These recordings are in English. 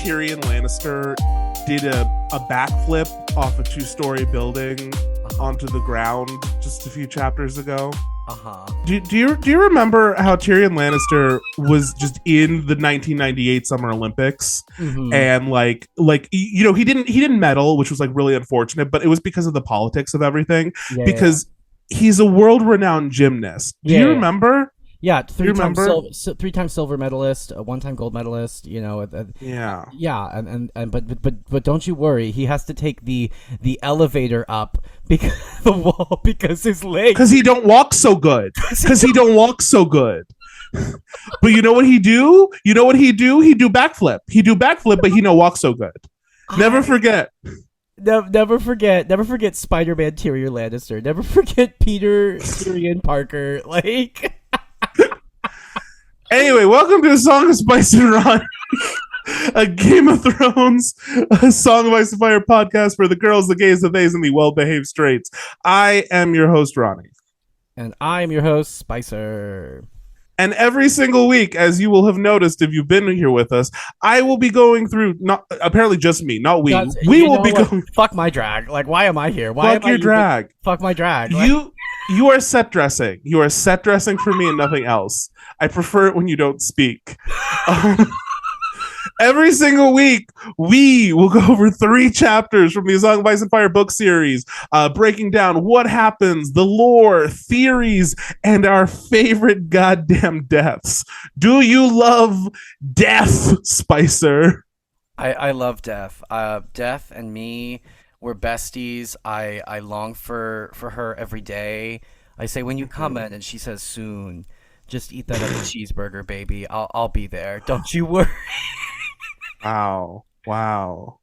Tyrion Lannister did a backflip off a 2-story building onto the ground just a few chapters ago? Do you remember how Tyrion Lannister was just in the 1998 Summer Olympics, and like he didn't medal, which was like really unfortunate, but it was because of the politics of everything. Because he's a world-renowned gymnast. Do you remember? Yeah, three-time silver medalist, a one-time gold medalist. But don't you worry, he has to take the elevator up because the wall because his legs. Because he don't walk so good. But you know what he do? He do backflip. But he don't walk so good. Never forget. Never forget Spider-Man Tyrion Lannister. Never forget Peter Tyrion Parker. Like. Anyway, welcome to A Song of Spice and Rhani, a Game of Thrones, a Song of Ice and Fire podcast for the girls, the gays, the theys, and the well-behaved straights. I am your host, Rhani. And I'm your host, Spicer. And every single week, as you will have noticed if you've been here with us, I will be going through, not apparently just me, not we. We will be going... Fuck my drag. Like, why am I here? Fuck your drag. Fuck my drag. You are set dressing. You are set dressing for me and nothing else. I prefer it when you don't speak. Every single week, we will go over 3 chapters from the A Song of Ice and Fire book series, breaking down what happens, the lore, theories, and our favorite goddamn deaths. Do you love death, Spicer? I love death. Death and me, we're besties. I long for her every day. I say, when you come in, and she says, soon. Just eat that other cheeseburger, baby. I'll be there. Don't you worry. Wow.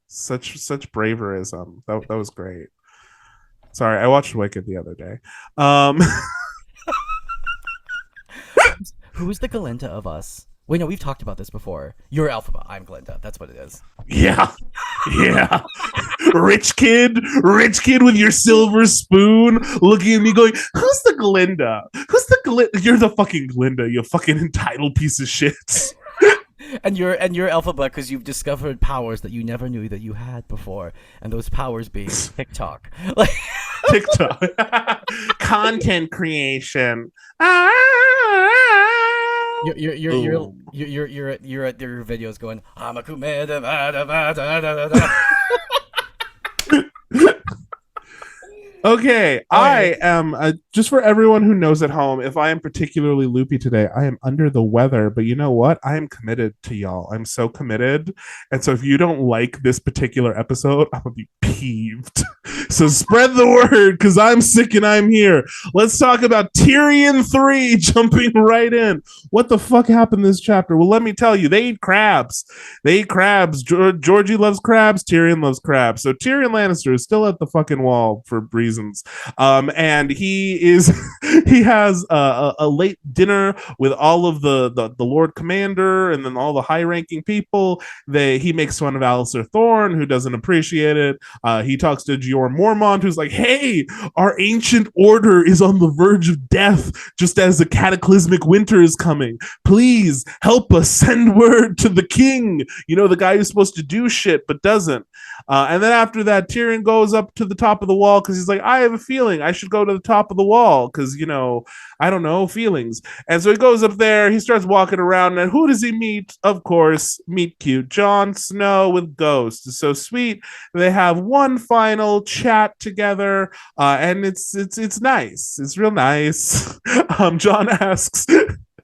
Such braverism. That was great. Sorry, I watched Wicked the other day. Who is the Galinda of us? Wait, no, we've talked about this before. You're Alphaba. I'm Glinda. That's what it is. Yeah. Rich kid with your silver spoon looking at me going, who's the Glinda? You're the fucking Glinda, you fucking entitled piece of shit. And you're Alphaba because you've discovered powers that you never knew that you had before, and those powers being TikTok. TikTok. Content creation. Your videos going, I'm a commander. Okay, I am, just for everyone who knows at home, if I am particularly loopy today, I am under the weather, but you know what? I am committed to y'all. I'm so committed. And so if you don't like this particular episode, I'm going to be peeved. So spread the word, because I'm sick and I'm here. Let's talk about Tyrion III, jumping right in. What the fuck happened this chapter? Well, let me tell you, they eat crabs. Georgie loves crabs. Tyrion loves crabs. So Tyrion Lannister is still at the fucking wall for reasons. And he has a late dinner with all of the Lord Commander and then all the high-ranking people. He makes fun of Alistair Thorne, who doesn't appreciate it. He talks to Jeor Mormont, who's like, hey, our ancient order is on the verge of death, just as the cataclysmic winter is coming. Please help us, send word to the king. You know, the guy who's supposed to do shit but doesn't. And then after that, Tyrion goes up to the top of the wall because he's like, I have a feeling I should go to the top of the wall because, I don't know, feelings. And so he goes up there, he starts walking around, and who does he meet? Of course, meet cute Jon Snow with Ghost. It's so sweet. They have one final chat together, and it's nice. It's real nice. Jon asks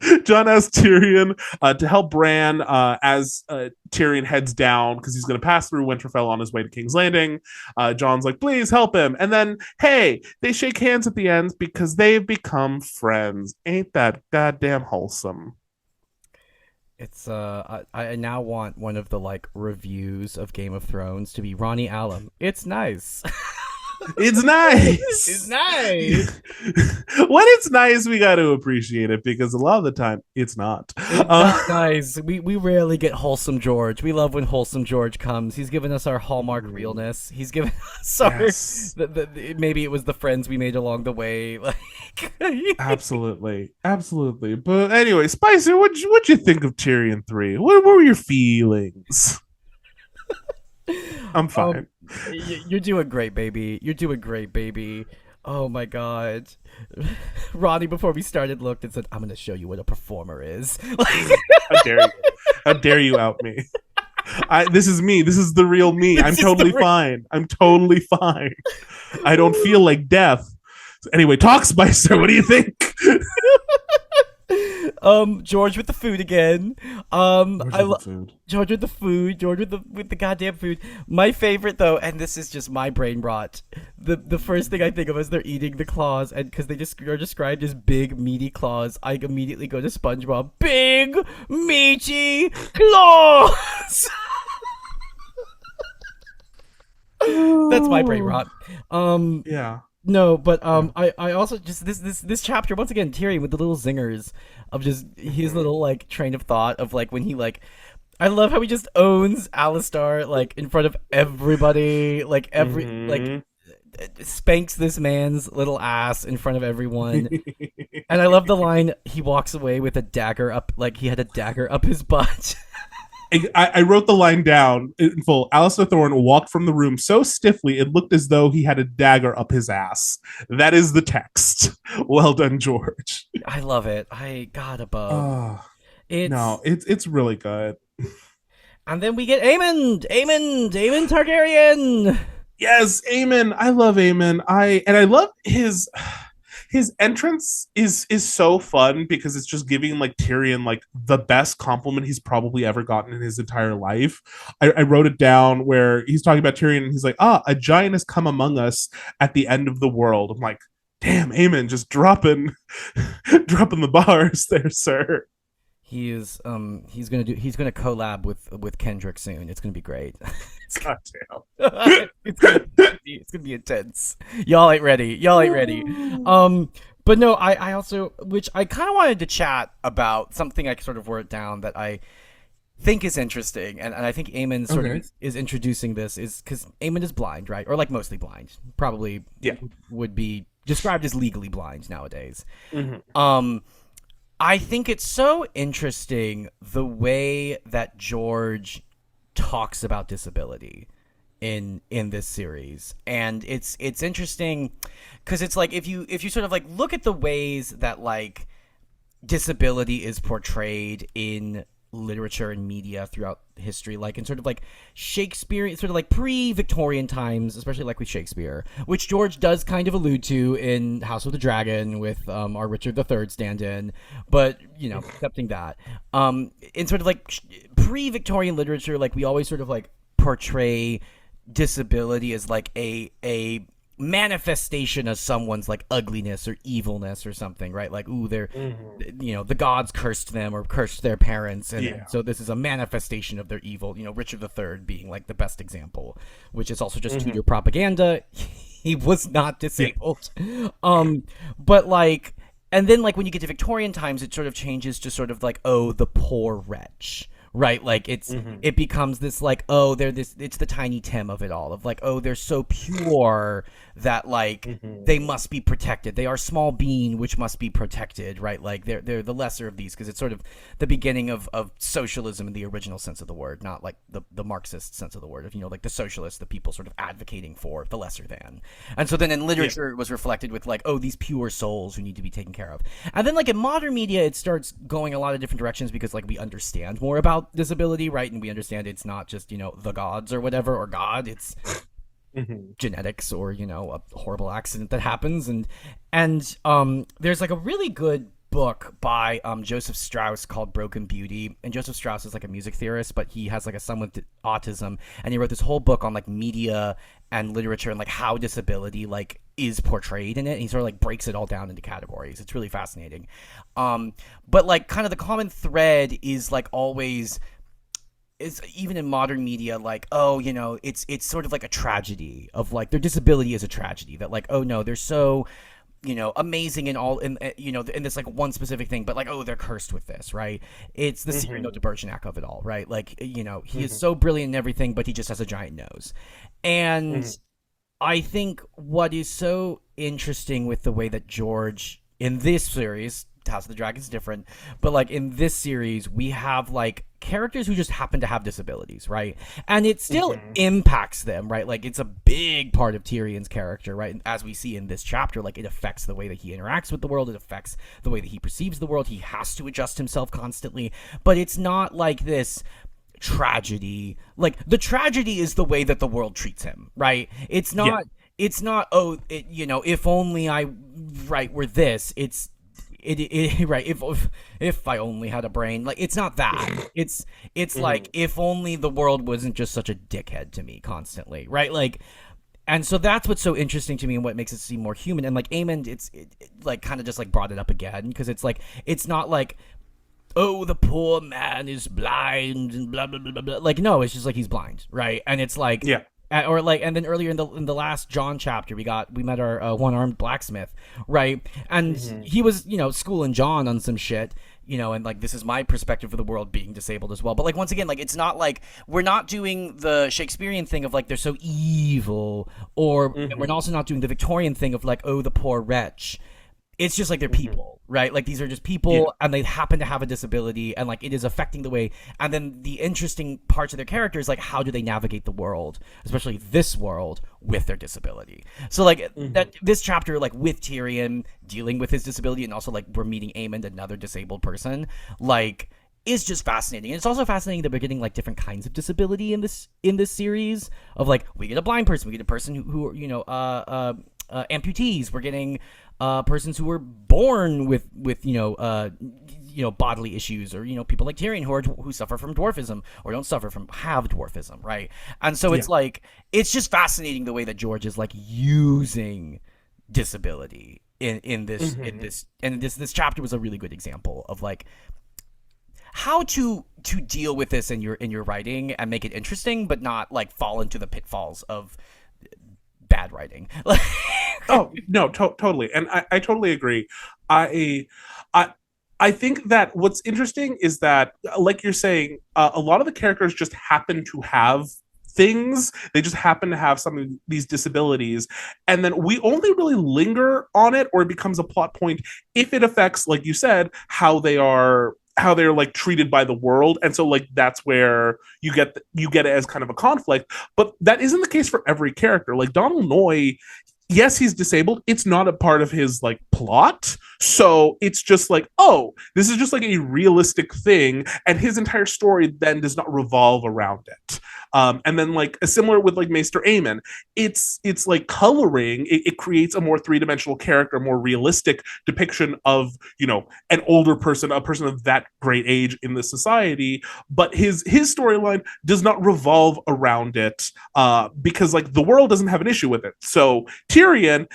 Tyrion to help Bran as Tyrion heads down because he's going to pass through Winterfell on his way to King's Landing. Jon's like, please help him. And then, hey, they shake hands at the end because they've become friends. Ain't that goddamn wholesome? It's I now want one of the reviews of Game of Thrones to be Rhani Alum. It's nice. It's nice. It's nice. When it's nice, we got to appreciate it because a lot of the time it's not. It's not nice. We rarely get wholesome George. We love when wholesome George comes. He's given us our hallmark realness. He's given us our maybe it was the friends we made along the way. Absolutely. But anyway, Spicer, what'd you think of Tyrion III? What were your feelings? I'm Um, fine. you're doing great, baby. You're doing great, baby. Oh my god. Ronnie, before we started, looked and said, I'm gonna show you what a performer is. How dare you? How dare you out me? This is me. This is the real me. I'm This is the totally fine. I'm totally fine. I don't feel like death. Anyway, talk Spicer. What do you think? George with the food again. Where's I the love food? George with the food. George with the goddamn food. My favorite though, and this is just my brain rot. The first thing I think of is they're eating the claws, and because they just are described as big meaty claws, I immediately go to SpongeBob. Big meaty claws. That's my brain rot. Um, Yeah. no, but Yeah. I also just this chapter once again Tyrion with the little zingers of just his Mhm. little like train of thought of like when he like I love how he just owns Alistar like in front of everybody like every like Mhm. spanks this man's little ass in front of everyone. And I love the line he walks away with a dagger up like he had a dagger up his butt. I wrote the line down in full. Alistair Thorne walked from the room so stiffly it looked as though he had a dagger up his ass. That is the text. Well done, George. I love it. I God above. Oh, no, It's it's really good. and then we get Aemon Targaryen. Yes, Aemon. I love Aemon. I love his entrance is so fun because it's just giving like Tyrion like the best compliment he's probably ever gotten in his entire life. I wrote it down where he's talking about Tyrion and he's like, a giant has come among us at the end of the world. I'm like, damn, Aemon, just dropping dropping the bars there, sir. He is he's gonna collab with Kendrick soon. It's gonna be great. God It's gonna be intense. Y'all ain't ready. Y'all ain't ready. damn. But no, I also which I kind of wanted to chat about something I sort of wrote down that I think is interesting, and I think Aemon sort of Okay. is introducing this is because Aemon is blind, right, or like mostly blind, probably Yeah. would be described as legally blind nowadays. Mhm. I think it's so interesting the way that George talks about disability in this series, and it's interesting because it's like if you sort of like look at the ways that like disability is portrayed in literature and media throughout history, like in sort of like Shakespeare, sort of like pre-Victorian times, especially like with Shakespeare, which George does kind of allude to in House of the Dragon with our Richard III stand-in, but you know, accepting that, in sort of like pre-Victorian literature, like we always sort of like portray disability as like a manifestation of someone's like ugliness or evilness or something, right? Like, ooh, they're, Mhm. you know, the gods cursed them or cursed their parents, and Yeah. so this is a manifestation of their evil. You know, Richard III being like the best example, which is also just Mhm. Tudor propaganda. He was not disabled, but like, and then like when you get to Victorian times, it sort of changes to sort of like, oh, the poor wretch, right? Like Mhm. it becomes this like, oh, they're this, it's the Tiny Tim of it all, of like, oh, they're so pure that like Mhm. they must be protected, they are small being which must be protected, right? Like they're the lesser of these, because it's sort of the beginning of socialism in the original sense of the word, not like the Marxist sense of the word, of, you know, like the socialists, the people sort of advocating for the lesser than. And so then in literature it was reflected with like, oh, these pure souls who need to be taken care of. And then like in modern media it starts going a lot of different directions, because like we understand more about disability, right? And we understand it's not just, you know, the gods or whatever, or God, it's Mhm. genetics, or, you know, a horrible accident that happens. And there's like a really good book by Joseph Strauss called Broken Beauty. And Joseph Strauss is like a music theorist, but he has like a son with autism, and he wrote this whole book on like media and literature and like how disability like is portrayed in it. And he sort of like breaks it all down into categories. It's really fascinating. But like kind of the common thread is like always is, even in modern media, like, oh, you know, it's sort of like a tragedy of like their disability is a tragedy, that like, oh no, they're so, you know, amazing in all in you know, in this like one specific thing, but like, oh, they're cursed with this, right? It's the Cyrano de Mhm. Bergerac of it all, right? Like, you know, he is Mhm. so brilliant in everything, but he just has a giant nose. And Mhm. I think what is so interesting with the way that George in this series, House of the Dragon's different, but like in this series, we have like characters who just happen to have disabilities, right? And it still impacts them, right? Like it's a big part of Tyrion's character, right? And as we see in this chapter, like it affects the way that he interacts with the world, it affects the way that he perceives the world. He has to adjust himself constantly, but it's not like this tragedy. Like the tragedy is the way that the world treats him, right? It's not. Yeah. It's not. Oh, if only I, right, were this. Right. If I only had a brain, like it's not that. It's like if only the world wasn't just such a dickhead to me constantly, right? Like, and so that's what's so interesting to me and what makes it seem more human. And like Aemond, it like kind of just like brought it up again because it's like it's not like, oh, the poor man is blind and blah blah blah blah blah. Like no, it's just like he's blind, right? And it's like Yeah. or like, and then earlier in the last Jon chapter, we met our one-armed blacksmith, right? And he was schooling Jon on some shit, and like this is my perspective of the world being disabled as well. But like once again, like it's not like we're not doing the Shakespearean thing of like they're so evil, or we're also not doing the Victorian thing of like, oh, the poor wretch. It's just like they're people, right? Like these are just people and they happen to have a disability and like it is affecting the way. And then the interesting parts of their characters, like how do they navigate the world, especially this world with their disability. So like that this chapter, like with Tyrion dealing with his disability and also like we're meeting Aemond, another disabled person, like is just fascinating. And it's also fascinating that we're getting like different kinds of disability in this series of like we get a blind person, we get a person who amputees, we're getting persons who were born with bodily issues, or people like Tyrion who suffer from dwarfism or don't have dwarfism, right? And so it's like it's just fascinating the way that George is like using disability in this this chapter was a really good example of like how to deal with this in your writing and make it interesting, but not like fall into the pitfalls of bad writing. Oh no, totally, and I totally agree. I I think that what's interesting is that, like you're saying, a lot of the characters just happen to have things. They just happen to have some of these disabilities, and then we only really linger on it, or it becomes a plot point if it affects, like you said, how they're like treated by the world. And so like that's where you get it as kind of a conflict. But that isn't the case for every character. Like Donald Noy, yes, he's disabled. It's not a part of his like plot. So it's just like, oh, this is just like a realistic thing. And his entire story then does not revolve around it. And then like similar with like Maester Aemon, it's like coloring. It creates a more three-dimensional character, more realistic depiction of, you know, an older person, a person of that great age in the society. But his storyline does not revolve around it, because like the world doesn't have an issue with it. So Tyrion,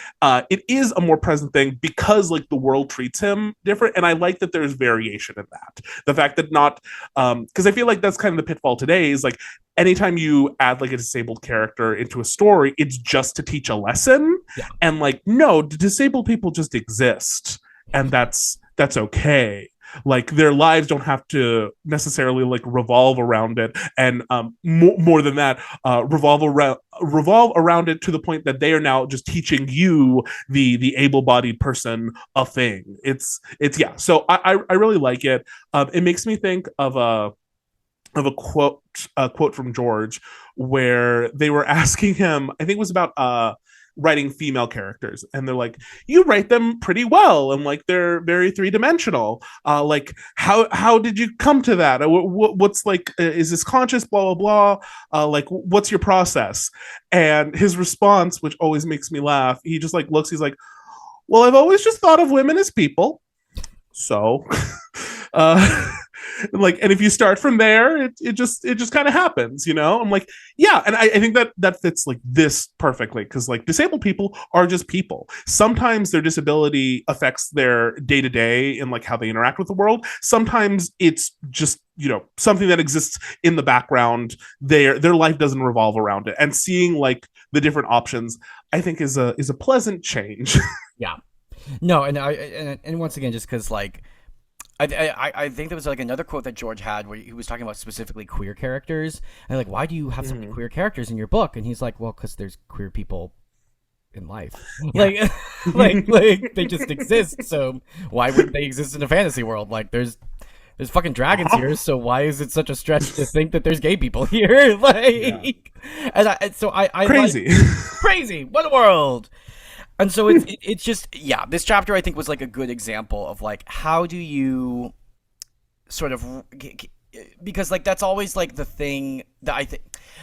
it is a more present thing because like the world treats him different, and I like that there's variation in that. The fact that not, because I feel like that's kind of the pitfall today is like anytime you add like a disabled character into a story, it's just to teach a lesson. Yeah. And like, no, disabled people just exist, and that's okay. Like their lives don't have to necessarily like revolve around it, and more than that, revolve around it to the point that they are now just teaching you, the able-bodied person, a thing. It's yeah. So I really like it. It makes me think of a quote from George where they were asking him, I think it was about writing female characters, and they're like, you write them pretty well, and like they're very three-dimensional, like how did you come to that? What's like, is this conscious, blah blah blah, like what's your process? And his response, which always makes me laugh, he just like looks, he's like, well, I've always just thought of women as people, so like, and if you start from there, it just kind of happens, you know. I'm like, yeah, and I think that fits like this perfectly, because like disabled people are just people. Sometimes their disability affects their day-to-day and like how they interact with the world. Sometimes it's just, you know, something that exists in the background. Their life doesn't revolve around it, and seeing like the different options, I think is a pleasant change. Yeah, no, and once again, just because like I think there was like another quote that George had where he was talking about specifically queer characters, and like, why do you have so many queer characters in your book? And he's like, well, because there's queer people in life. Yeah. Like, like they just exist. So why wouldn't they exist in a fantasy world? Like, there's fucking dragons Uh-huh. here, so why is it such a stretch to think that there's gay people here? Yeah. Like, and so I like Crazy. crazy. What a world! And so it's just yeah. This chapter I think was like a good example of like how do you sort of because like that's always like the thing that I think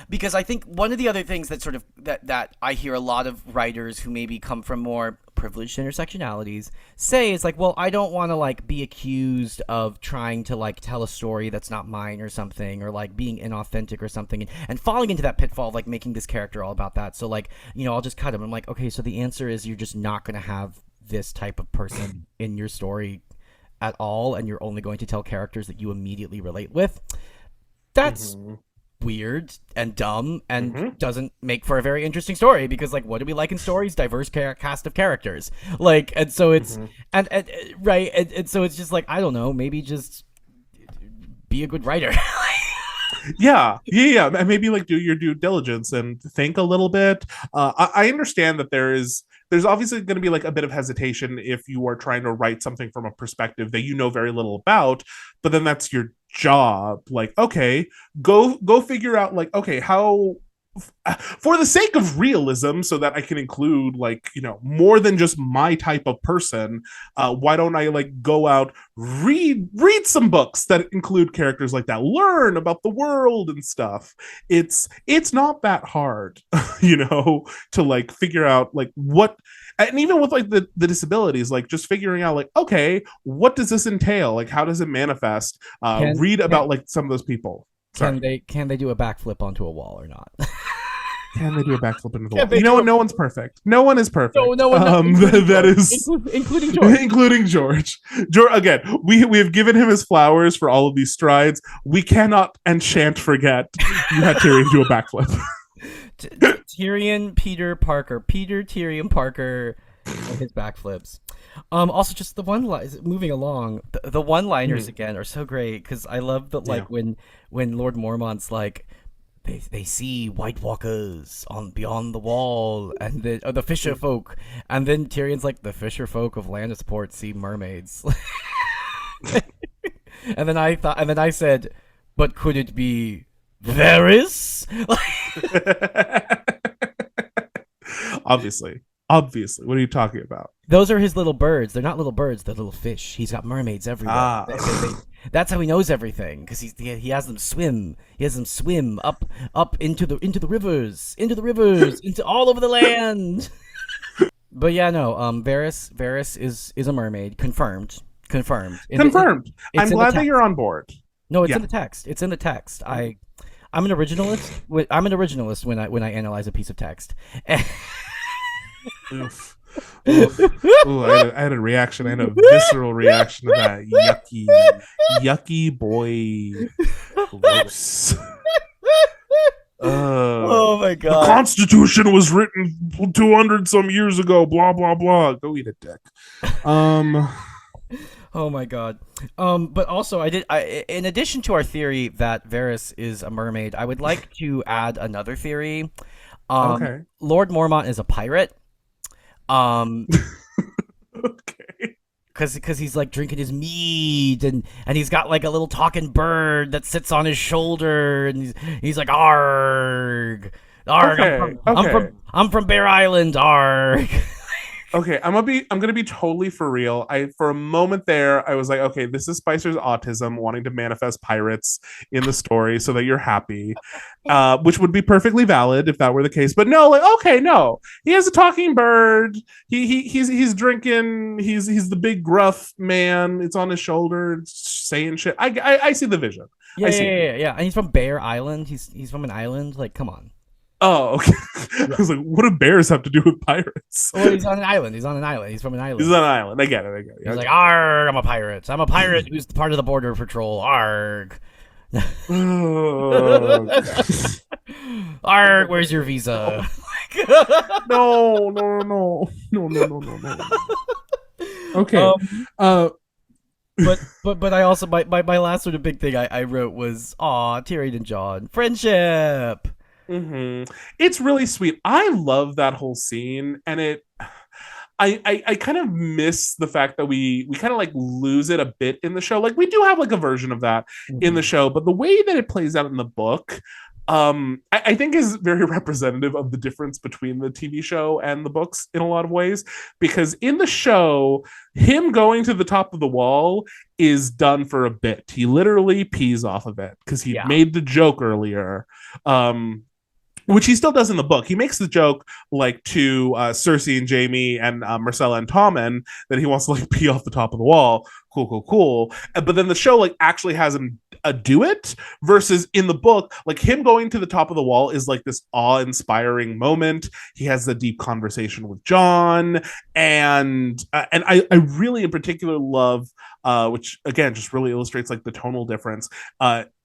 because I think one of the other things that sort of that I hear a lot of writers who maybe come from more privileged intersectionalities say is like, well, I don't want to like be accused of trying to like tell a story that's not mine or something, or like being inauthentic or something, and falling into that pitfall of like making this character all about that. So like, I'll just cut him. I'm like, okay, so the answer is you're just not going to have this type of person in your story at all, and you're only going to tell characters that you immediately relate with. That's Mm-hmm. weird and dumb and Mm-hmm. doesn't make for a very interesting story, because like what do we like in stories? Diverse cast of characters, like, and so it's Mm-hmm. and right, and so it's just like, I don't know, maybe just be a good writer. Yeah, and maybe like do your due diligence and think a little bit. I understand that there's obviously going to be like a bit of hesitation if you are trying to write something from a perspective that you know very little about, but then that's your job. Like, okay, go figure out like, okay, how, for the sake of realism, so that I can include like, more than just my type of person, why don't I like go out, read some books that include characters like that, learn about the world and stuff. It's not that hard, to like figure out like what, and even with like the disabilities, like just figuring out like, okay, what does this entail, like how does it manifest, can read can about like some of those people. Sorry. can they do a backflip onto a wall or not? Can they do a backflip into the Can wall? they You know do what? a No one's perfect. No one is no, perfect. no one, no, including That George. is Including George. including George. George again. We have given him his flowers for all of these strides. We cannot and shan't forget you had Tyrion do a backflip. Tyrion Peter Tyrion Parker, and his backflips. Also, just the one line. Moving along, the one-liners again are so great, because I love that like Yeah. when Lord Mormont's like, they see White Walkers on beyond the wall, and the fisher folk, and then Tyrion's like, the fisher folk of Lannisport see mermaids. And then I said, but could it be Varys? Obviously. Obviously. What are you talking about? Those are his little birds. They're not little birds. They're little fish. He's got mermaids everywhere. Ah. That's how he knows everything, because he has them swim. He has them swim up into the rivers, into all over the land. But yeah, no. Varys is a mermaid. Confirmed. Confirmed. I'm glad that you're on board. No, it's Yeah. in the text. It's in the text. I'm an originalist. I'm an originalist when I analyze a piece of text. Oof. Oof. Ooh, I had a reaction. I had a visceral reaction to that. Yucky boy. Gross. Oh my The god. Constitution was written 200 some years ago. Blah blah blah. Go eat a dick. Oh my god. But also in addition to our theory that Varys is a mermaid, I would like to add another theory. Okay. Lord Mormont is a pirate. Okay. Because he's like drinking his mead, and he's got like a little talking bird that sits on his shoulder, and he's like, arg, arg. Okay. I'm from Bear Island, arg. Okay, I'm gonna be totally for real. For a moment there, I was like, okay, this is Spicer's autism wanting to manifest pirates in the story so that you're happy, which would be perfectly valid if that were the case. But no, like, okay, no, he has a talking bird. He's drinking. He's the big gruff man. It's on his shoulder, saying shit. I see the vision. Yeah, I see. yeah. And he's from Bear Island. He's from an island. Like, come on. Oh, okay. I was like, what do bears have to do with pirates? Well, he's on an island. He's from an island. He's on an island. I get it. He's like, arg, I'm a pirate. I'm a pirate who's part of the border patrol. Arg. Arg, where's your visa? No. Okay. But I also my last sort of big thing I wrote was, aw, Tyrion and Jon, friendship. It's really sweet. I love that whole scene, and I kind of miss the fact that we kind of like lose it a bit in the show. Like we do have like a version of that in the Hmm. show, but the way that it plays out in the book, I think is very representative of the difference between the TV show and the books in a lot of ways. Because in the show, him going to the top of the wall is done for a bit. He literally pees off of it because he Yeah. made the joke earlier. Um, which he still does in the book. He makes the joke like to Cersei and Jamie and Marcella and Tommen that he wants to like pee off the top of the wall. Cool, cool, cool. But then the show like actually has him do it versus in the book, like him going to the top of the wall is like this awe-inspiring moment. He has the deep conversation with Jon, and I really in particular love which again just really illustrates like the tonal difference.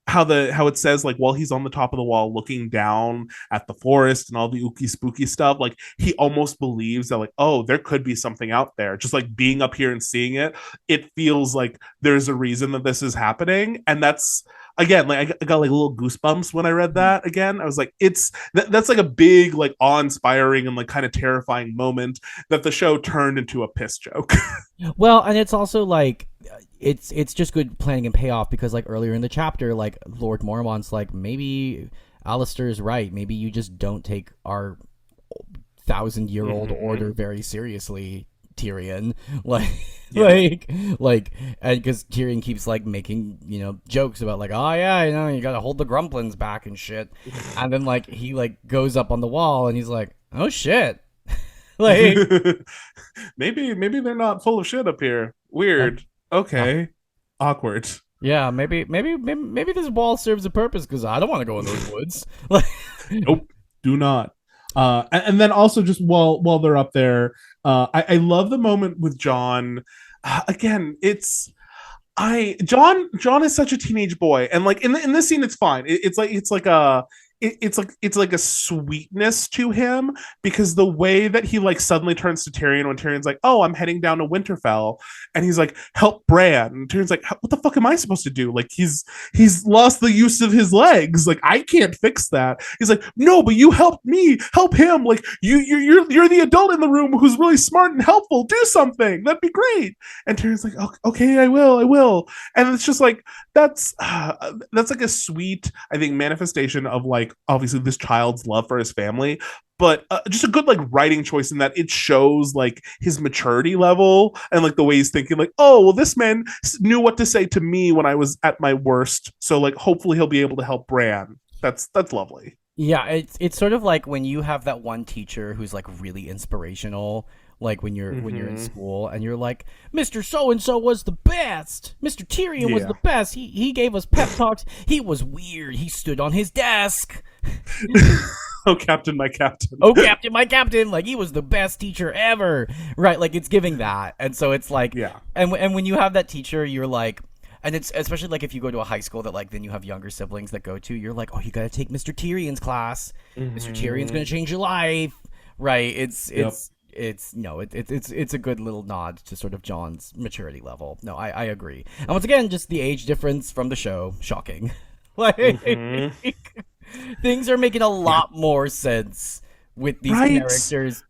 How it says like while he's on the top of the wall looking down at the forest and all the ooky spooky stuff, like he almost believes that like, oh, there could be something out there. Just like being up here and seeing it, it feels like there's a reason that this is happening. And that's again like I got like little goosebumps when I read that again. I was like, that's like a big like awe-inspiring and like kind of terrifying moment that the show turned into a piss joke. Well, and it's also like it's just good planning and payoff because like earlier in the chapter, like Lord Mormont's like maybe Alistair's right. Maybe you just don't take our 1,000-year-old order very seriously, Tyrion. Like, Yeah. like, and because Tyrion keeps like making jokes about like, oh yeah, you gotta hold the Grumplins back and shit, and then like he like goes up on the wall and he's like, oh shit, like, Maybe they're not full of shit up here. uh, Weird. Okay. Awkward. yeah, maybe this wall serves a purpose because I don't want to go in those woods. Like, Nope. Do not. And then also just while they're up there, I love the moment with Jon. Again, it's I John is such a teenage boy, and like in this scene, it's fine. It's like a sweetness to him because the way that he like suddenly turns to Tyrion when Tyrion's like, "Oh, I'm heading down to Winterfell," and he's like, "Help Bran." And Tyrion's like, "What the fuck am I supposed to do?" Like he's lost the use of his legs. Like I can't fix that. He's like, "No, but you helped me, help him. Like you're the adult in the room who's really smart and helpful. Do something. That'd be great." And Tyrion's like, "Okay, I will." And it's just like that's like a sweet, I think, manifestation of like obviously this child's love for his family, but just a good like writing choice in that it shows like his maturity level and like the way he's thinking like, oh well, this man knew what to say to me when I was at my worst, so like hopefully he'll be able to help Bran. That's lovely. yeah, it's sort of like when you have that one teacher who's like really inspirational, like when you're in school and you're like, Mr. So and so was the best. Mr. Tyrion was Yeah. the best. He gave us pep talks. He was weird. He stood on his desk. Oh, Captain, my Captain. Oh, Captain, my Captain, like he was the best teacher ever. Right, like it's giving that. And so it's like Yeah. and when you have that teacher, you're like, and it's especially like if you go to a high school that like then you have younger siblings that go to, you're like, oh, you got to take Mr. Tyrion's class. Mr. Tyrion's going to change your life. Right? Yep. It's a good little nod to sort of John's maturity level. No, I agree. And once again, just the age difference from the show, shocking. Like things are making a Yeah. lot more sense with these Right. characters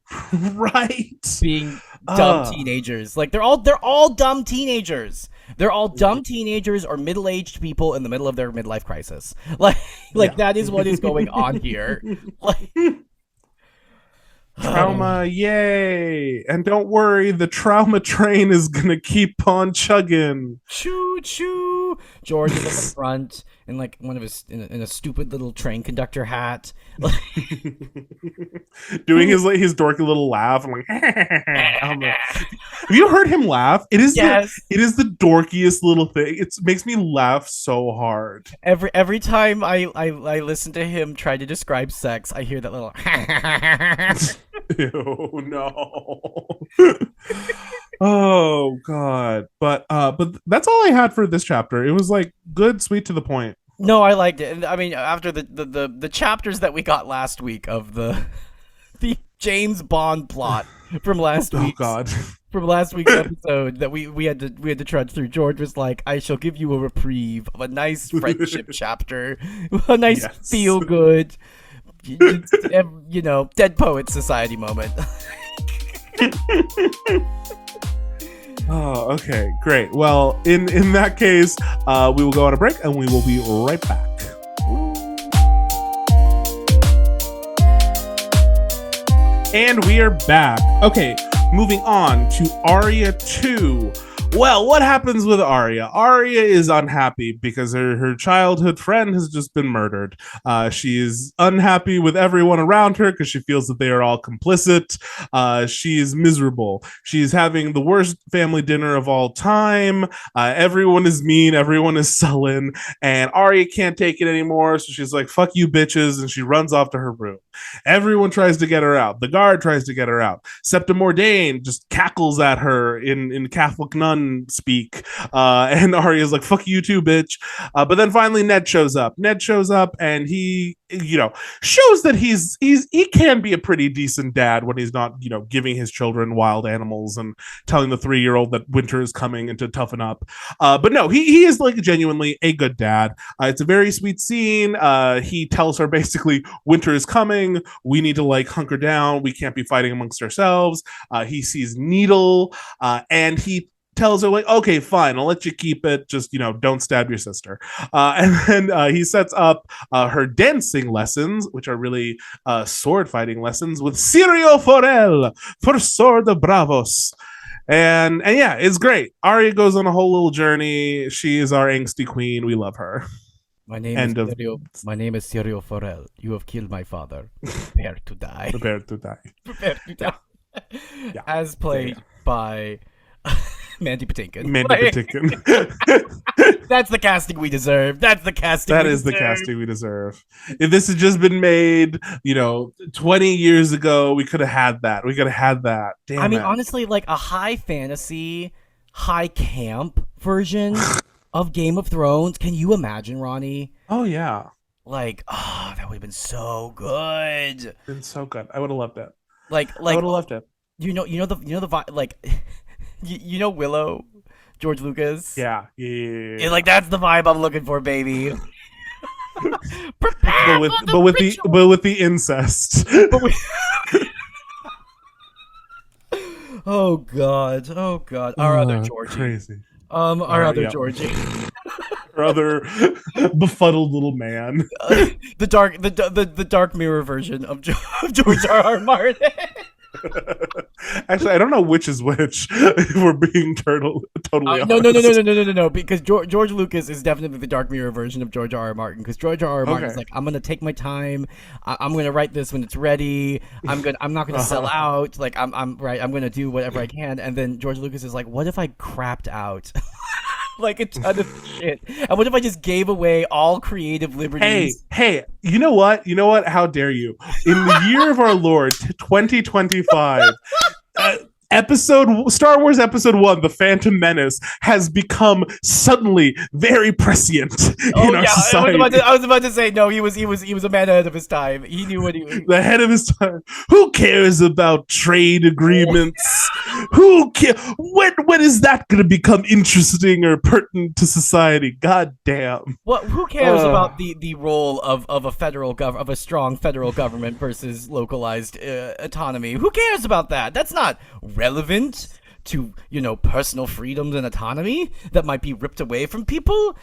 Right. being dumb uh teenagers. Like they're all dumb teenagers. They're all dumb teenagers or middle-aged people in the middle of their midlife crisis. Like yeah. that is what is going on here. Like Trauma, yay. And don't worry, the trauma train is gonna keep on chugging. choo choo. George is at the front in like one of his in a stupid little train conductor hat. Like, Doing his dorky little laugh. I'm like, have you heard him laugh? yes. It is the dorkiest little thing. It makes me laugh so hard. Every time I listen to him try to describe sex, I hear that little Ew, no. Oh god. But that's all I had for this chapter. It was like good, sweet to the point. No, I liked it. And I mean, after the chapters that we got last week of the the James Bond plot from last Oh week's god. episode that we had to trudge through. George was like, "I shall give you a reprieve of a nice friendship chapter, a nice Yes. feel good Dead Poet Society moment. Oh, okay, great. Well, in that case, we will go on a break and we will be right back. And we are back. Okay, moving on to Arya II. Well, what happens with Arya? Arya is unhappy because her childhood friend has just been murdered. She is unhappy with everyone around her because she feels that they are all complicit. She is miserable. She's having the worst family dinner of all time. Everyone is mean. Everyone is sullen. And Arya can't take it anymore. So she's like, fuck you bitches. And she runs off to her room. Everyone tries to get her out. The guard tries to get her out. Septa Mordane just cackles at her in Catholic nun speak. And Arya's like, fuck you too, bitch. But then finally Ned shows up. And he, shows that he can be a pretty decent dad when he's not, giving his children wild animals and telling the 3-year-old that winter is coming and to toughen up. But no, he is like genuinely a good dad. It's a very sweet scene. He tells her basically winter is coming. We need to like hunker down. We can't be fighting amongst ourselves. He sees Needle and he tells her like, okay, fine, I'll let you keep it. Just, don't stab your sister. And then he sets up her dancing lessons, which are really sword fighting lessons with Sirio Forel for Sword of Bravos. And yeah, it's great. Arya goes on a whole little journey. She is our angsty queen. We love her. My name is Sirio Forel. You have killed my father. Prepare to die. Prepare to die. Prepare to die. Yeah. As played by Mandy Patinkin. That's the casting we deserve. That is the casting we deserve. If this had just been made, 20 years ago, we could have had that. Damn I mean, it. honestly, like a high fantasy, high camp version of Game of Thrones. Can you imagine, Rhani? Oh, yeah. Like, that would have been so good. Been so good. I would have loved it. Like I would have loved it. Willow, George Lucas. Yeah. Like that's the vibe I'm looking for, baby. but with the incest. Oh god. Our other Georgie. Crazy. Our other Georgie. Our other befuddled little man. The dark mirror version of George R.R. Martin. Actually, I don't know which is which. If we're being totally honest. No. Because George Lucas is definitely the Dark Mirror version of George R.R. Martin. Because George R.R. Martin is like, I'm gonna take my time. I'm gonna write this when it's ready. I'm not gonna sell out. Like I'm gonna do whatever I can. And then George Lucas is like, what if I crapped out? Like a ton of shit. And what if I just gave away all creative liberties? Hey, you know what? How dare you? In the year of our Lord, 2025, Star Wars Episode 1, The Phantom Menace, has become suddenly very prescient in our society. I was about to say, no, he was a man ahead of his time. He knew what he was. The head of his time. Who cares about trade agreements? Who cares? When is that going to become interesting or pertinent to society? God damn. Well, who cares about the role of a strong federal government versus localized autonomy? Who cares about that? That's not relevant to personal freedoms and autonomy that might be ripped away from people.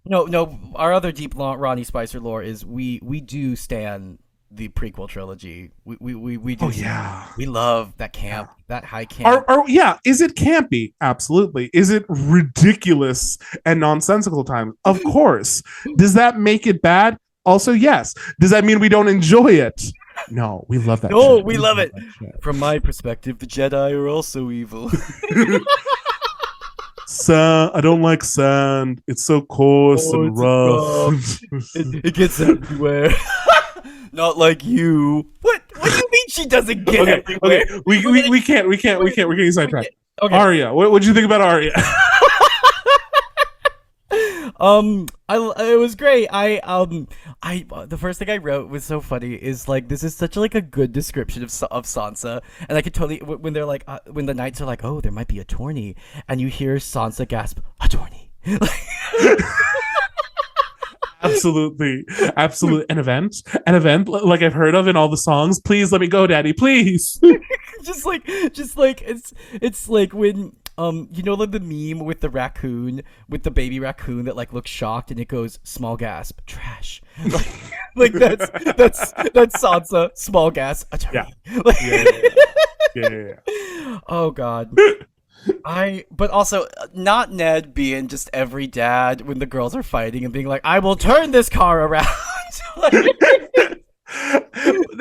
No. Our other deep Ronnie Spicer lore is we do stand the prequel trilogy. We do. Oh yeah, we love that camp, that high camp. Is it campy? Absolutely. Is it ridiculous and nonsensical times? Of course. Does that make it bad? Also, yes. Does that mean we don't enjoy it? No, we love that. No, we love it. From my perspective, the Jedi are also evil. I don't like sand. It's so coarse and rough. It gets everywhere. Not like you. What do you mean she doesn't get everywhere? Okay. We can't. We're getting sidetracked. Okay. Arya, what did you think about Arya? It was great. The first thing I wrote was so funny is like, this is such like a good description of Sansa, and I could totally, when they're like, when the knights are like, oh, there might be a tourney, and you hear Sansa gasp, a tourney. absolutely, absolutely. An event like I've heard of in all the songs. Please let me go, daddy, please. just like it's like when you know, like the meme with the raccoon, with the baby raccoon that like looks shocked and it goes small gasp trash, like that's Sansa, small gasp Yeah, attorney. Like, yeah, yeah, yeah, yeah, oh god. But also not Ned being just every dad when the girls are fighting and being like, I will turn this car around. Like,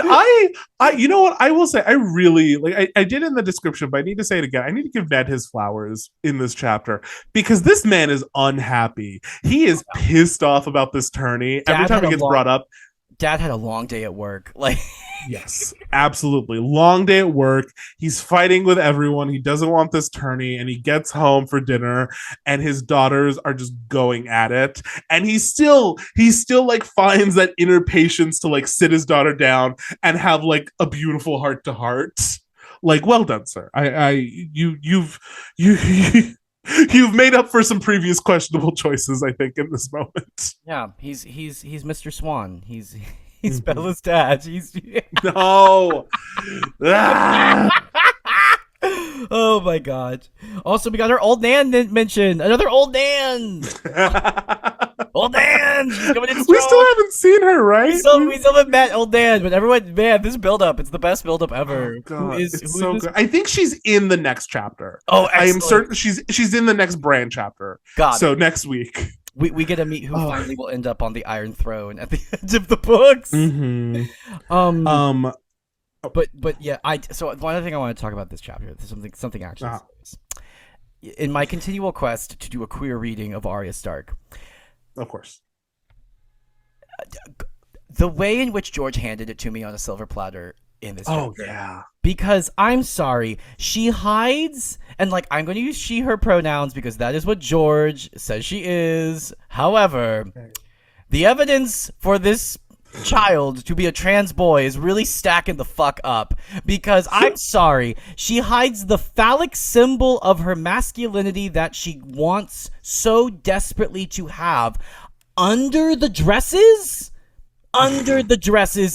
yeah. You know what I will say, I really like, I did in the description, but I need to say it again. I need to give Ned his flowers in this chapter, because this man is unhappy. He is pissed off about this tourney every dad time had it a gets long brought up. dad had a long day at work. Like, Yes, absolutely. Long day at work. He's fighting with everyone. He doesn't want this tourney, and he gets home for dinner, and his daughters are just going at it. And he still like finds that inner patience to like sit his daughter down and have like a beautiful heart to heart. Like, well done, sir. You you've made up for some previous questionable choices, I think, in this moment. yeah, he's Mr. Swan. He's Mhm. Bella's dad. He's No. Ah! oh my god. Also, we got our old Nan mentioned. Another old Nan. Old Nan. She's coming in We still strong. haven't seen her, right? We still haven't met old Nan, but everyone, man, this build up, it's the best build up ever. Oh god, it's Who so is this? good. I think she's in the next chapter. Oh, I am excellent. certain she's in the next Bran chapter. God, So next week. we get to meet who Oh. finally will end up on the Iron Throne at the end of the books. Mm-hmm. Um, Um. but yeah, so one other thing I want to talk about this chapter, something actually Ah. serious. In my continual quest to do a queer reading of Arya Stark, Of course. the way in which George handed it to me on a silver platter in this Oh chapter, yeah. because I'm sorry, she hides, and like I'm going to use she her pronouns because that is what George says she is. However, the evidence for this child to be a trans boy is really stacking the fuck up, because I'm sorry, she hides the phallic symbol of her masculinity that she wants so desperately to have under the dresses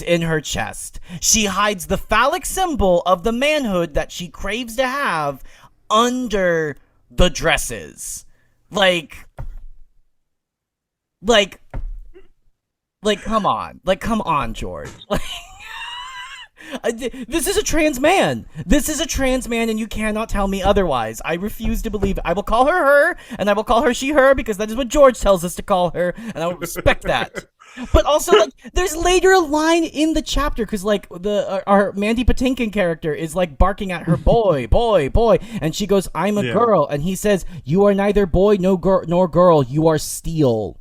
in her chest. She hides the phallic symbol of the manhood that she craves to have under the dresses. Like come on, George. This is a trans man. This is a trans man, and you cannot tell me otherwise. I refuse to believe it. I will call her, and I will call her she/her, because that is what George tells us to call her, and I will respect that. But also, like, there's later a line in the chapter, because like our Mandy Patinkin character is like barking at her, boy, boy, boy, and she goes, "I'm a girl," and he says, "You are neither boy nor girl. You are steel."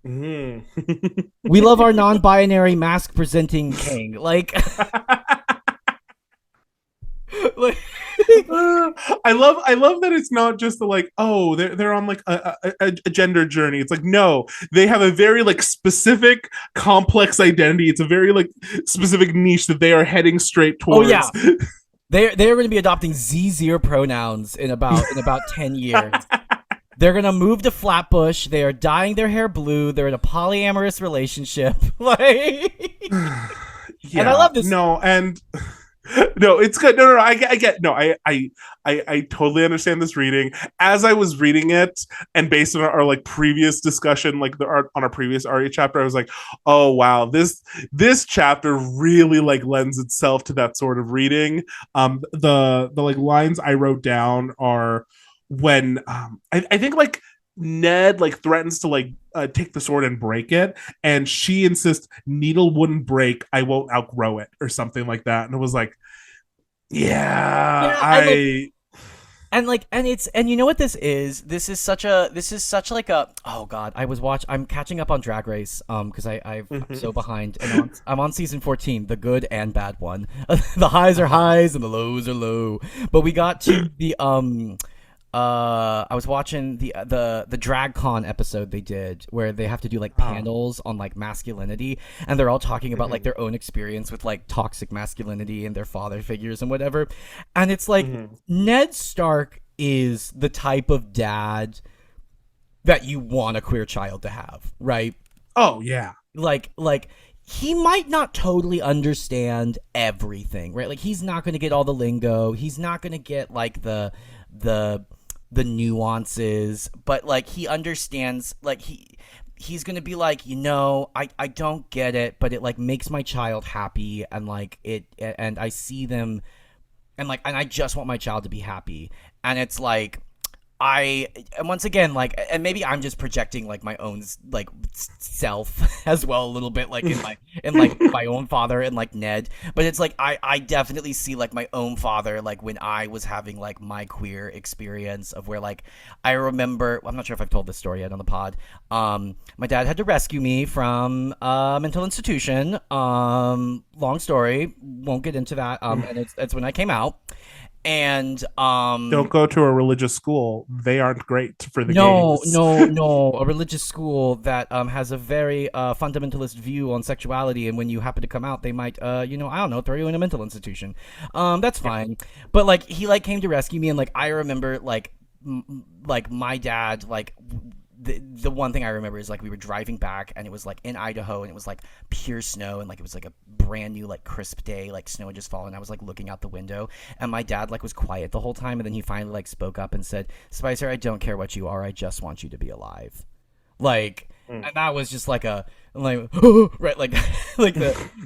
Mm-hmm. We love our non-binary mask-presenting king. Like, I love that it's not just the like, oh, they're on like a gender journey. It's like, no, they have a very like specific complex identity. It's a very like specific niche that they are heading straight towards. oh yeah, they're going to be adopting Z0 pronouns in about 10 years. They're going to move to Flatbush. They are dyeing their hair blue. They're in a polyamorous relationship. Like, Yeah, and I love this. No, and no, it's good. No, I get. No, I totally understand this reading. As I was reading it, and based on our like previous discussion, like on our previous Arya chapter, I was like, oh wow, this chapter really like lends itself to that sort of reading. The like lines I wrote down are when I think like Ned like threatens to like take the sword and break it, and she insists needle wouldn't break, I won't outgrow it, or something like that. And it was like, yeah, and you know what this is? This is such like a, oh god, I'm catching up on Drag Race because I'm so behind, and I'm on season 14, the good and bad one. The highs are highs and the lows are low. But we got to the I was watching the DragCon episode they did, where they have to do like panels on like masculinity, and they're all talking about like their own experience with like toxic masculinity and their father figures and whatever. And it's like Ned Stark is the type of dad that you want a queer child to have, right? Oh yeah. Like he might not totally understand everything, right? Like he's not going to get all the lingo. He's not going to get like the the nuances, but like he understands like he's going to be like, I don't get it, but it like makes my child happy and like it and I see them and I just want my child to be happy. And it's like and once again, like, and maybe I'm just projecting like my own like self as well a little bit, like in like my own father and like Ned. But it's like I definitely see like my own father, like when I was having like my queer experience of where like I remember, I'm not sure if I've told this story yet on the pod. My dad had to rescue me from a mental institution. Long story, won't get into that. And it's when I came out. And Don't go to a religious school. They aren't great for the no, gays. no, no. A religious school that has a very fundamentalist view on sexuality, and when you happen to come out, they might, I don't know, throw you in a mental institution. That's Yeah. fine. But like, he like came to rescue me, and like, I remember like, like my dad like. The one thing I remember is like we were driving back and it was like in Idaho and it was like pure snow and like it was like a brand new like crisp day, like snow had just fallen. I was like looking out the window and my dad like was quiet the whole time and then he finally like spoke up and said, "Spicer, I don't care what you are, I just want you to be alive." Like, Mm. and that was just like a like right like like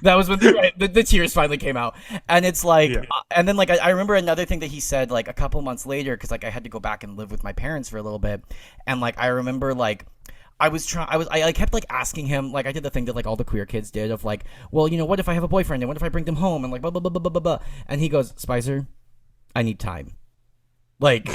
that was when the tears finally came out. And it's like Yeah. and then like I remember another thing that he said like a couple months later because like I had to go back and live with my parents for a little bit. And like I remember like I kept like asking him, like I did the thing that like all the queer kids did of like, well, what if I have a boyfriend and what if I bring them home and like blah blah blah blah blah blah blah. And he goes, "Spicer, I need time." Like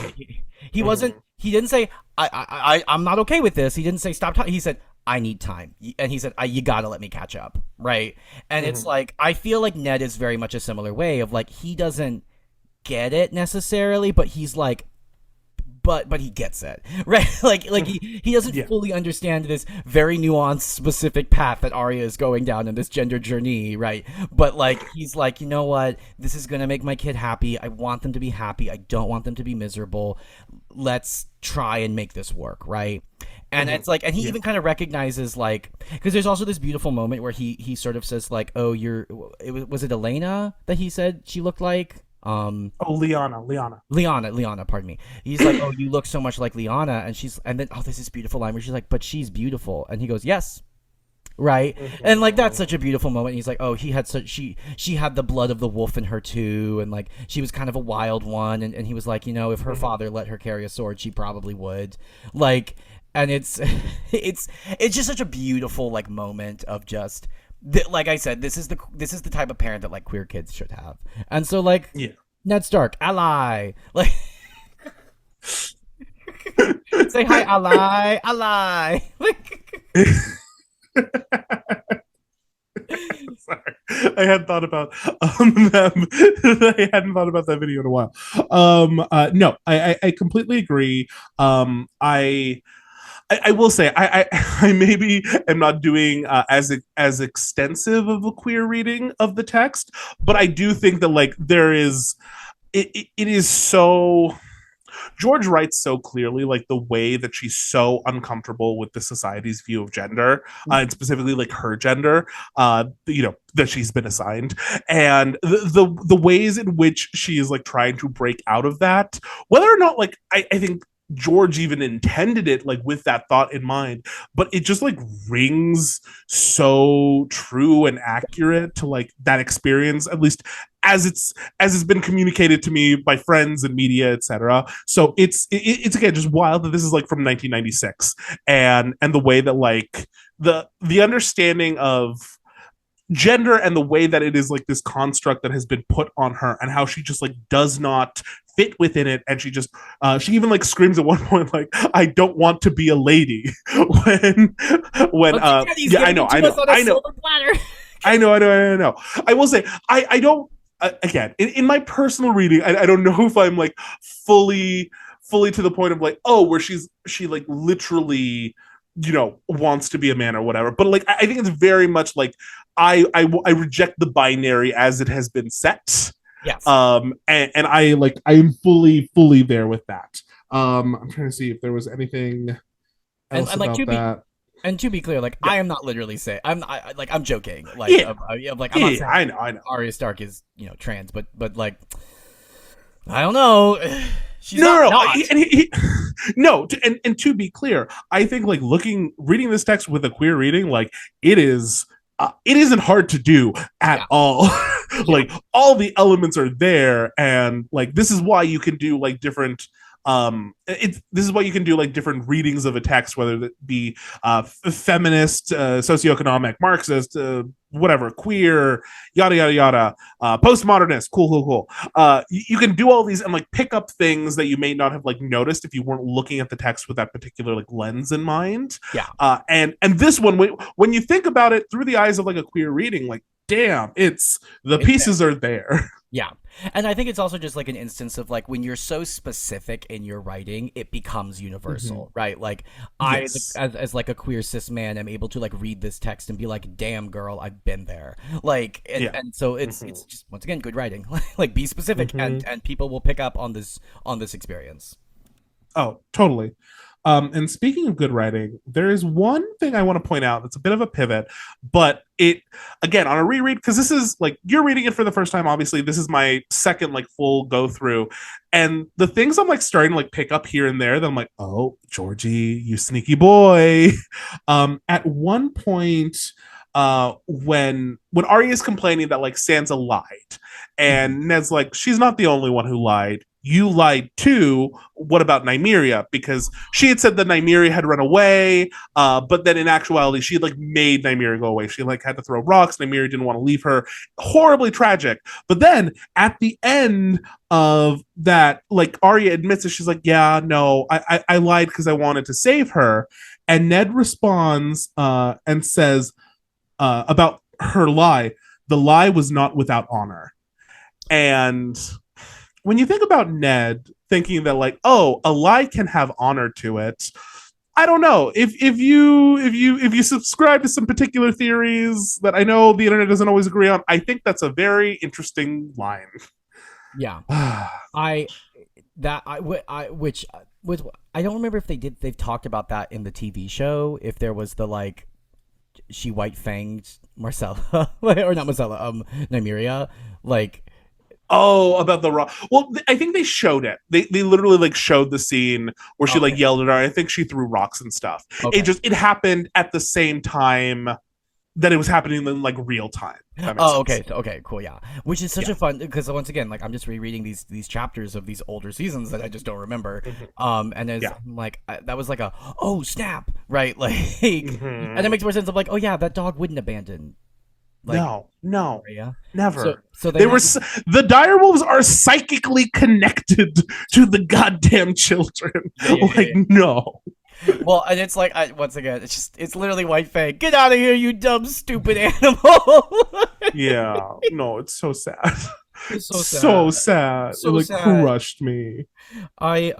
he wasn't. Mhm. He didn't say I'm not okay with this. He didn't say stop talking. He said I need time, and he said you gotta let me catch up, right? And it's Mhm. like I feel like Ned is very much a similar way of like he doesn't get it necessarily, but he's like but he gets it, right? Like he doesn't Yeah. fully understand this very nuanced specific path that Arya is going down in this gender journey, right? But like he's like, you know what, this is gonna make my kid happy. I want them to be happy. I don't want them to be miserable. Let's try and make this work, right? And Mhm. it's like, and he Yeah. even kind of recognizes like, because there's also this beautiful moment where he sort of says like, oh, was it Elena that he said she looked like? Oh, Liana, Liana. Liana, pardon me. He's like, "Oh, you look so much like Liana," and then there's this beautiful line where she's like, "But she's beautiful," and he goes, "Yes." Right, and like that's Mhm. such a beautiful moment. He's like, "Oh, she had the blood of the wolf in her too, and like she was kind of a wild one." And he was like, if her Mhm. father let her carry a sword, she probably would. Like, and it's it's just such a beautiful like moment of just like I said, this is the type of parent that like queer kids should have. And so like Yeah. Ned Stark, ally. Like, say hi, ally, ally. Like, Sorry, I hadn't thought about them. I hadn't thought about that video in a while. No, I completely agree. I will say I maybe am not doing as extensive of a queer reading of the text, but I do think that like there is it is so George writes so clearly, like the way that she's so uncomfortable with the society's view of gender, and specifically like her gender, that she's been assigned, and the ways in which she is like trying to break out of that, whether or not like I think George even intended it like with that thought in mind, but it just like rings so true and accurate to like that experience, at least as it's been communicated to me by friends and media, etc. So it's again just wild that this is like from 1996, and the way that like the understanding of gender and the way that it is like this construct that has been put on her and how she just like does not fit within it, and she even like screams at one point like I don't want to be a lady when look at Teddy's yeah, I giving know it I to us know on a I know silver platter. I know. I will say, I don't. Again, in my personal reading, I don't know if I'm like fully, fully to the point of like, oh, where she like literally, wants to be a man or whatever. But like, I think it's very much like I reject the binary as it has been set. Yes. And I like I am fully there with that. I'm trying to see if there was anything else And like about to be that. And to be clear, like Yeah. I am not literally saying I'm joking. Like Yeah. like I'm not Yeah. saying I know. I know. Arya Stark is trans, but like I don't know, she's No, no, not no. not. No. And to be clear, I think like reading this text with a queer reading, like it is. It isn't hard to do at Yeah, all. yeah, Like all the elements are there, and like this is why you can do like different. This is why you can do like different readings of a text, whether it be feminist, socioeconomic, Marxist, whatever, queer, yada yada yada, postmodernist, cool, cool, cool. You can do all these and like pick up things that you may not have like noticed if you weren't looking at the text with that particular like lens in mind. yeah. And this one, when you think about it through the eyes of like a queer reading, like damn, it's the It's there. pieces are there. Yeah. And I think it's also just like an instance of like when you're so specific in your writing, it becomes Mm-hmm. universal, right? Like I Yes. as like a queer cis man am able to like read this text and be like, "Damn girl, I've been there." Like Yeah. and so Mm-hmm. it's just once again good writing. Like be specific Mm-hmm. and people will pick up on this experience. Oh, totally. And speaking of good writing, there is one thing I want to point out that's a bit of a pivot, but it again on a reread because this is like you're reading it for the first time. Obviously, this is my second like full go through, and the things I'm like starting to like pick up here and there. That I'm like, oh, Georgie, you sneaky boy. At one point, when Arya is complaining that like Sansa lied, Mhm. and Ned's like, she's not the only one who lied. You lied too. What about Nymeria? Because she had said that Nymeria had run away, but then in actuality, she like made Nymeria go away. She like had to throw rocks. Nymeria didn't want to leave her. Horribly tragic. But then at the end of that, like Arya admits it. She's like, "Yeah, no, I lied because I wanted to save her." And Ned responds and says about her lie, "The lie was not without honor." And when you think about Ned thinking that like, oh, a lie can have honor to it, I don't know if you subscribe to some particular theories that I know the internet doesn't always agree on. I think that's a very interesting line. Yeah. I that I which with I don't remember if they've talked about that in the TV show if there was the like she white fanged Marcella or not Marcella Nymeria like Oh, about the rock. Well, I think they showed it. They literally like showed the scene where she like okay yelled at her. I think she threw rocks and stuff. okay It happened at the same time that it was happening in like real time. If that makes oh sense. okay so, okay cool yeah which is such Yeah. a fun because once again like I'm just rereading these chapters of these older seasons that I just don't remember Mhm. and there's Yeah. like that was like a oh snap right like and it Mm-hmm. makes more sense of like oh yeah that dog wouldn't abandon like No, no, Maria never. so they They were have the direwolves are psychically connected to the goddamn children. yeah yeah yeah, Like yeah. no. Well, and it's like once again, it's literally White Fang. Get out of here, you dumb stupid animal! Yeah, no, it's so sad. It's so So sad, sad. It so like sad. crushed me. I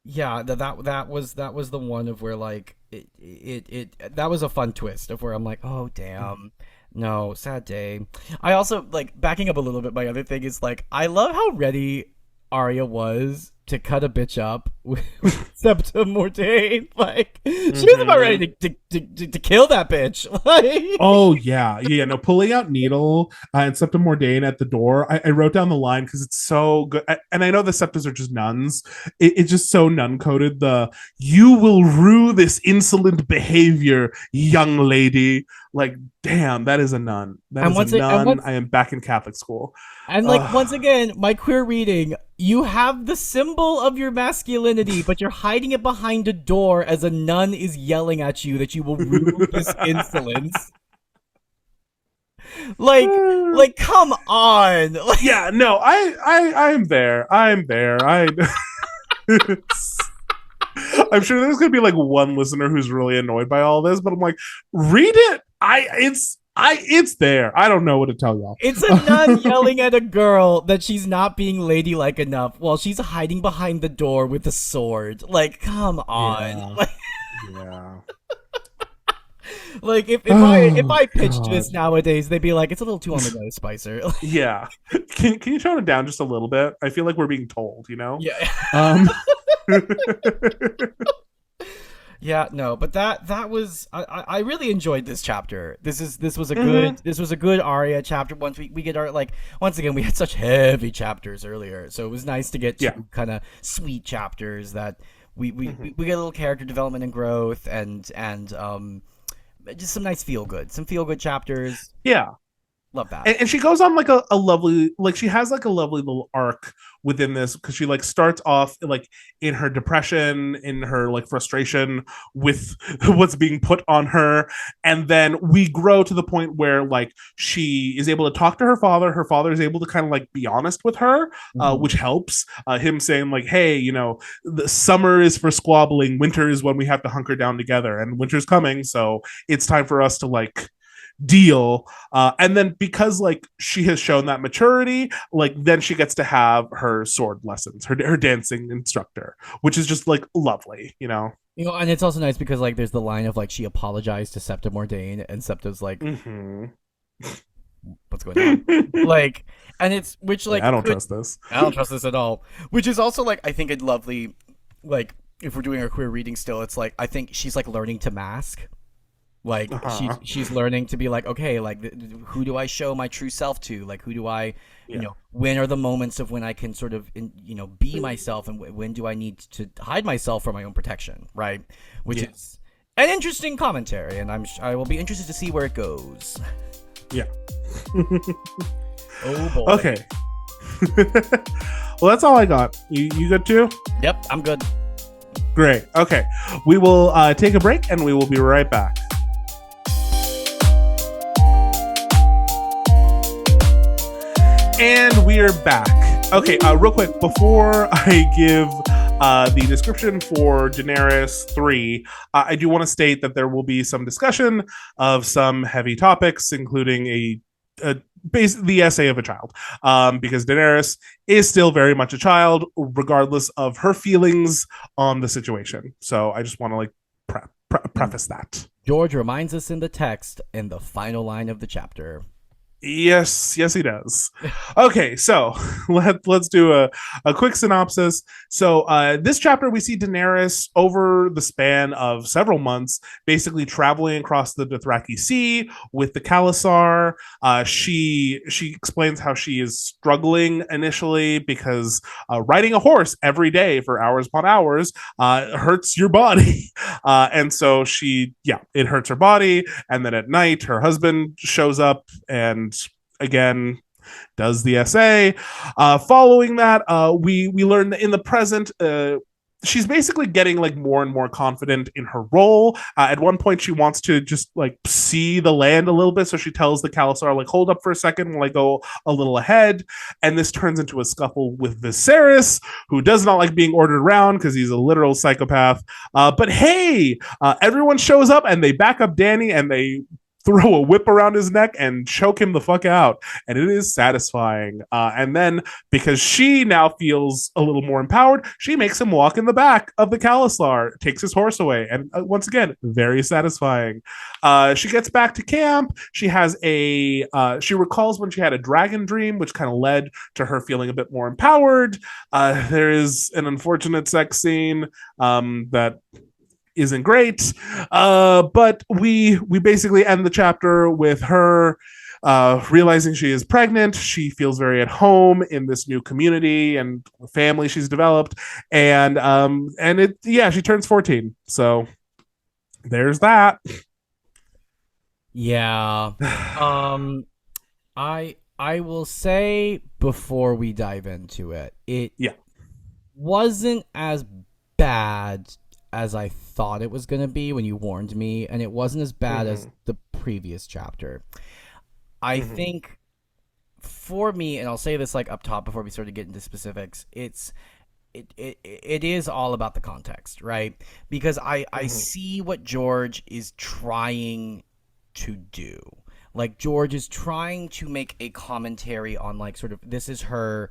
yeah that was the one of where like it that was a fun twist of where I'm like oh damn no sad day. I also like backing up a little bit. My other thing is like I love how ready Arya was to cut a bitch up with Septa Mordain. Like she was about Mm-hmm. ready to kill that bitch. Like Oh yeah, yeah. No, pulling out Needle and Septa Mordain at the door. I wrote down the line because it's so good, and I know the Septas are just nuns. It's just so nun coded. The "you will rue this insolent behavior, young lady." Like, damn, that is a nun. That and is a once it and nun. once I am back in Catholic school. and like once Ugh. again, my queer reading, you have the symbol of your masculinity, but you're hiding it behind a door as a nun is yelling at you that you will rue this insolence. Like come on. Like, Yeah, no, I am there. I'm there. I'm sure there's gonna be like one listener who's really annoyed by all this, but I'm like, read it. It's there. I don't know what to tell y'all. it's a nun yelling at a girl that she's not being ladylike enough while she's hiding behind the door with a sword. Like, come on. Yeah, yeah. Like if Oh I pitched god. this nowadays, they'd be like, it's a little too on the nose, Spicer. Yeah. Can you tone it down just a little bit? I feel like we're being told, you know? Yeah. Um Yeah, no, but that was I really enjoyed this chapter. This was a Hmm. good Arya chapter. Once we get our like once again we had such heavy chapters earlier, so it was nice to get Yeah. two kind of sweet chapters that Hmm. we get a little character development and growth and just some feel good chapters. Yeah. Love that. And she goes on like a lovely, like she has like a lovely little arc within this, because she like starts off like in her depression, in her like frustration with what's being put on her, and then we grow to the point where like she is able to talk to her father is able to kind of like be honest with her, Mhm. which helps, him saying like, hey, you know, the summer is for squabbling, winter is when we have to hunker down together, and winter's coming, so it's time for us to like deal. And then because like she has shown that maturity, like then she gets to have her sword lessons, her dancing instructor, which is just like lovely, you know. You know, and it's also nice because like there's the line of like she apologized to Septa Mordain, and Septa's like, Mm-hmm. "What's going on?" Like, and it's which Like, I like don't could trust this. I don't trust this at all. Which is also like I think a lovely like if we're doing our queer reading still, it's like I think she's like learning to mask. Like Uh-huh. she's learning to be like okay, like who do I show my true self to? Like who do I, you Yeah. know, when are the moments of when I can sort of you know be myself, and when do I need to hide myself for my own protection, right? Which Yeah. is an interesting commentary, and I will be interested to see where it goes. Yeah. Oh boy. Okay. Well, that's all I got. You good too? Yep, I'm good. Great. Okay. We will take a break and we will be right back. And we are back. Okay, real quick, before I give the description for Daenerys 3, I do want to state that there will be some discussion of some heavy topics, including a the essay of a child, because Daenerys is still very much a child, regardless of her feelings on the situation. So I just want to like And preface that. George reminds us in the text in the final line of the chapter. Yes, yes, he does. Okay, so let's do a quick synopsis. So, this chapter, we see Daenerys over the span of several months, basically traveling across the Dothraki Sea with the Khalasar. She explains how she is struggling initially because riding a horse every day for hours upon hours hurts your body, and so yeah, it hurts her body. And then at night, her husband shows up and again does the essay. Following that, we learn that in the present, she's basically getting like more and more confident in her role. At one point, she wants to just like see the land a little bit, so she tells the Khalasar like, "Hold up for a second while I go a little ahead." And this turns into a scuffle with Viserys, who does not like being ordered around because he's a literal psychopath. But hey, everyone shows up and they back up Danny and they throw a whip around his neck and choke him the fuck out. And it is satisfying. And then, because she now feels a little more empowered, she makes him walk in the back of the Khalasar, takes his horse away. And once again, very satisfying. She gets back to camp. She recalls when she had a dragon dream, which kind of led to her feeling a bit more empowered. There is an unfortunate sex scene that isn't great. But we basically end the chapter with her realizing she is pregnant. She feels very at home in this new community and family she's developed, and it yeah, she turns 14. So there's that. Yeah. Um I will say before we dive into it, it Yeah. wasn't as bad as I thought it was going to be when you warned me, and it wasn't as bad as Mm-hmm. the previous chapter. I Mm-hmm. think for me, and I'll say this like up top before we start to get into specifics, it is all about the context, right? Because I Mm-hmm. see what George is trying to do. Like George is trying to make a commentary on like sort of this is her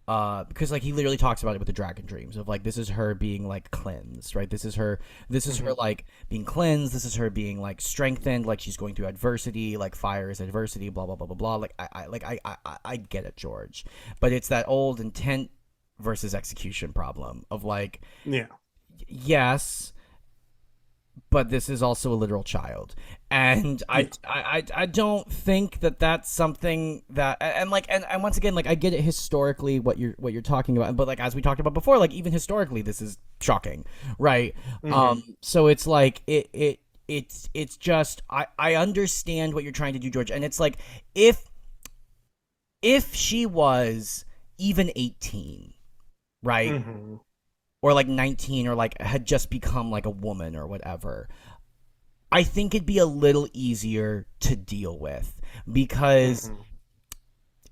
because like he literally talks about it with the dragon dreams of like this is her being like cleansed, right? This is her Mm-hmm. like being cleansed, this is her being like strengthened, like she's going through adversity, like fire is adversity, blah blah blah blah blah. Like I get it, George. But it's that old intent versus execution problem of like Yeah. yes, but this is also a literal child, and I don't think that that's something that, and like, and once again, like, I get it historically what you're talking about, but like, as we talked about before, like, even historically this is shocking, right? So it's like it's just, I understand what you're trying to do, George, and it's like, if she was even 18, right? Or like 19, or like had just become like a woman or whatever, I think it'd be a little easier to deal with, because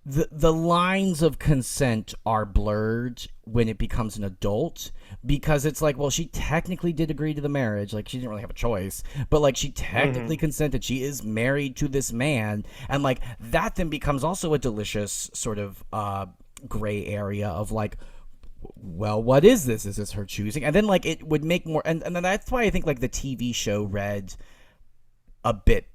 the lines of consent are blurred when it becomes an adult, because it's like, well, she technically did agree to the marriage, like, she didn't really have a choice, but like, she technically consented, she is married to this man, and like, that then becomes also a delicious sort of gray area of like, well, what is this? Is this her choosing? And then like, it would make more, and then that's why I think like the TV show read a bit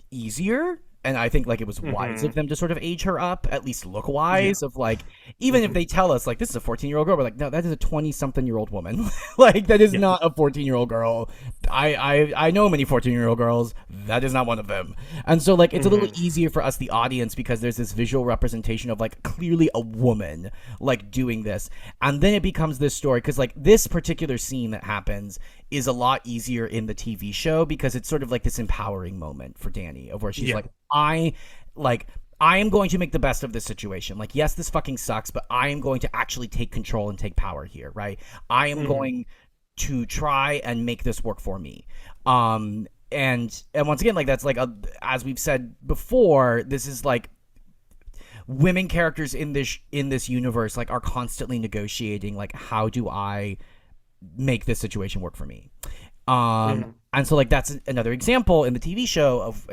easier, and I think like it was wise of them to sort of age her up, at least look wise, of like, even if they tell us like this is a 14-year-old girl, we're like, no, that is a 20-something-year-old woman. Like, that is not a 14-year-old girl. I know many 14-year-old girls. That is not one of them. And so like, it's a little easier for us, the audience, because there's this visual representation of like clearly a woman like doing this, and then it becomes this story, because like, this particular scene that happens is a lot easier in the TV show, because it's sort of like this empowering moment for Dany, of where she's like, I am going to make the best of this situation. Like, yes, this fucking sucks, but I am going to actually take control and take power here, right? I am going to try and make this work for me. And once again, like, that's like, as we've said before, this is like, women characters in this universe like are constantly negotiating, like, how do I make this situation work for me? And so like, that's another example in the TV show of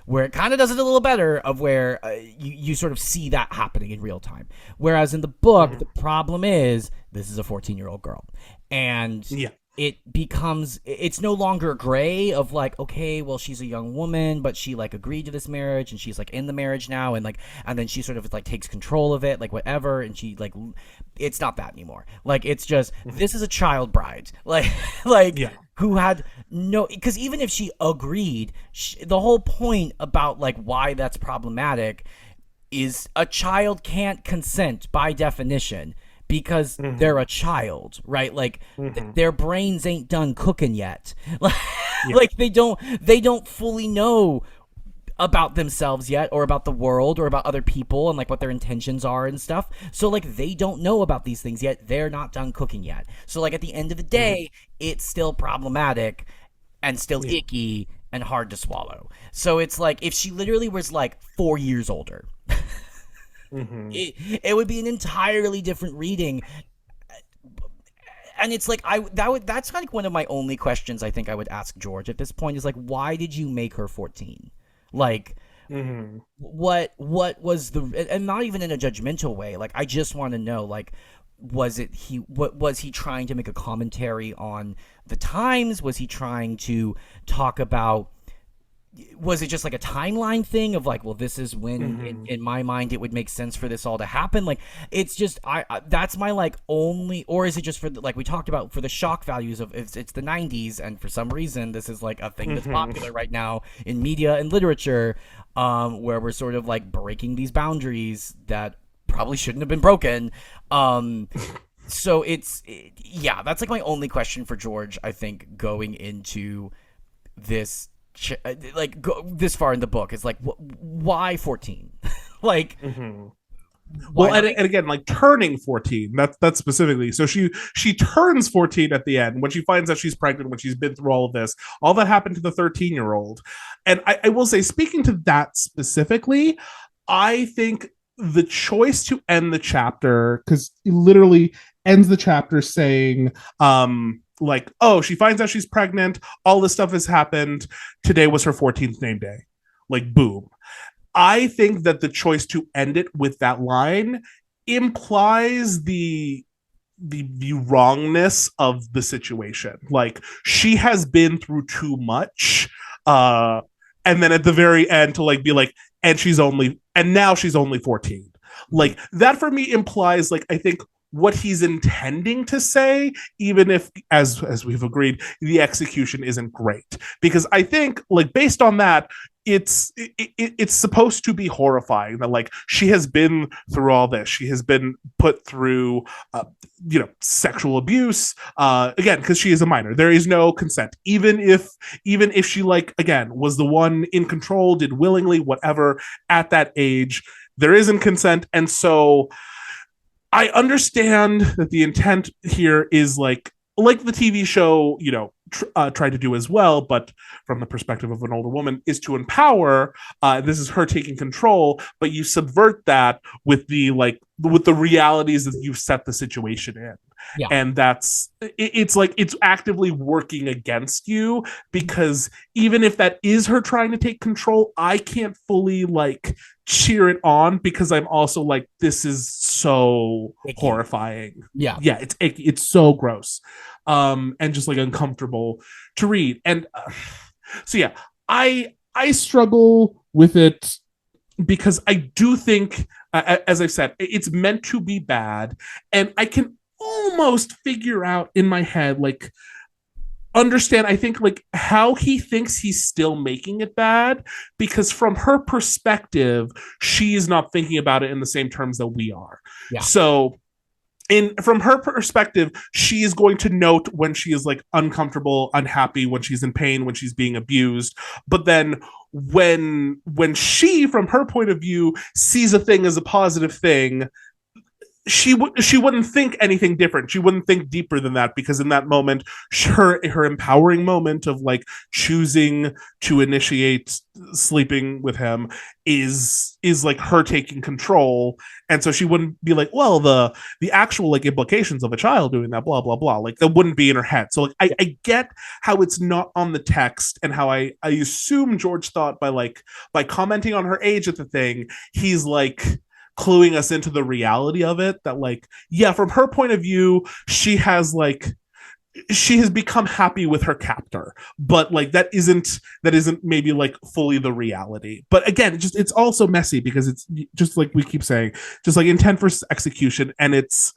where it kind of does it a little better, of where you sort of see that happening in real time. Whereas in the book, the problem is this is a 14-year-old girl, and it becomes, it's no longer gray of like, okay, well, she's a young woman, but she like agreed to this marriage, and she's like in the marriage now, and like, and then she sort of like takes control of it, like whatever, and she like, it's not that anymore. Like, it's just, this is a child bride, like who had no, because even if she agreed, the whole point about like why that's problematic is a child can't consent by definition, because they're a child, right? Like, their brains ain't done cooking yet. Like, they don't fully know about themselves yet, or about the world, or about other people, and like what their intentions are and stuff. So like, they don't know about these things yet. They're not done cooking yet. So like, at the end of the day, it's still problematic and still icky and hard to swallow. So it's like, if she literally was like 4 years older, it would be an entirely different reading. And it's like, that's like one of my only questions I think I would ask George at this point, is like, why did you make her 14? Like, what was the, and not even in a judgmental way, like, I just want to know, like, was he trying to make a commentary on the times? Was he trying to talk about, was it just like a timeline thing of like, well, this is when in my mind it would make sense for this all to happen? Like, it's just, I that's my like only, or is it just for the, like we talked about, for the shock values of it's the 90s, and for some reason this is like a thing that's popular right now in media and literature, where we're sort of like breaking these boundaries that probably shouldn't have been broken. So yeah, that's like my only question for George, I think, going into this, like, go this far in the book, is like, why 14? Like, well, and again, like, turning 14, that's specifically, so she turns 14 at the end when she finds out she's pregnant, when she's been through all of this, all that happened to the 13-year-old. And I will say, speaking to that specifically, I think the choice to end the chapter, because it literally ends the chapter saying, like, oh, she finds out she's pregnant, all this stuff has happened, today was her 14th name day, like, boom. I think that the choice to end it with that line implies the wrongness of the situation. Like, she has been through too much, and then at the very end to like be like, and now she's only 14. Like, that for me implies, like, I think what he's intending to say, even if, as we've agreed, the execution isn't great. Because I think, like, based on that, it's supposed to be horrifying that, like, she has been through all this. She has been put through sexual abuse, again, because she is a minor. There is no consent, even if she, like, again, was the one in control, did willingly whatever at that age, there isn't consent. And so I understand that the intent here is like the TV show, tried to do as well, but from the perspective of an older woman, is to empower. This is her taking control, but you subvert that with the realities that you've set the situation in. Yeah. And it's like it's actively working against you, because even if that is her trying to take control, I can't fully like cheer it on, because I'm also like, this is so Icky. horrifying. Yeah. Yeah, it's so gross, and just like uncomfortable to read. And so yeah, I struggle with it, because I do think, as I've said, it's meant to be bad, and I can almost figure out in my head, like, understand, I think, like, how he thinks he's still making it bad, because from her perspective, she is not thinking about it in the same terms that we are. Yeah. So from her perspective, she is going to note when she is like uncomfortable, unhappy, when she's in pain, when she's being abused. But then when she, from her point of view, sees a thing as a positive thing, she wouldn't think anything different. She wouldn't think deeper than that, because in that moment, her empowering moment of like choosing to initiate sleeping with him is like her taking control. And so she wouldn't be like, well, the actual like implications of a child doing that, blah blah blah, like that wouldn't be in her head. So like I get how it's not on the text, and how I assume George thought by commenting on her age at the thing, he's like cluing us into the reality of it, that like, yeah, from her point of view, she has become happy with her captor, but like that isn't maybe like fully the reality. But again, it's also messy, because it's just like we keep saying, just like intent versus execution. And it's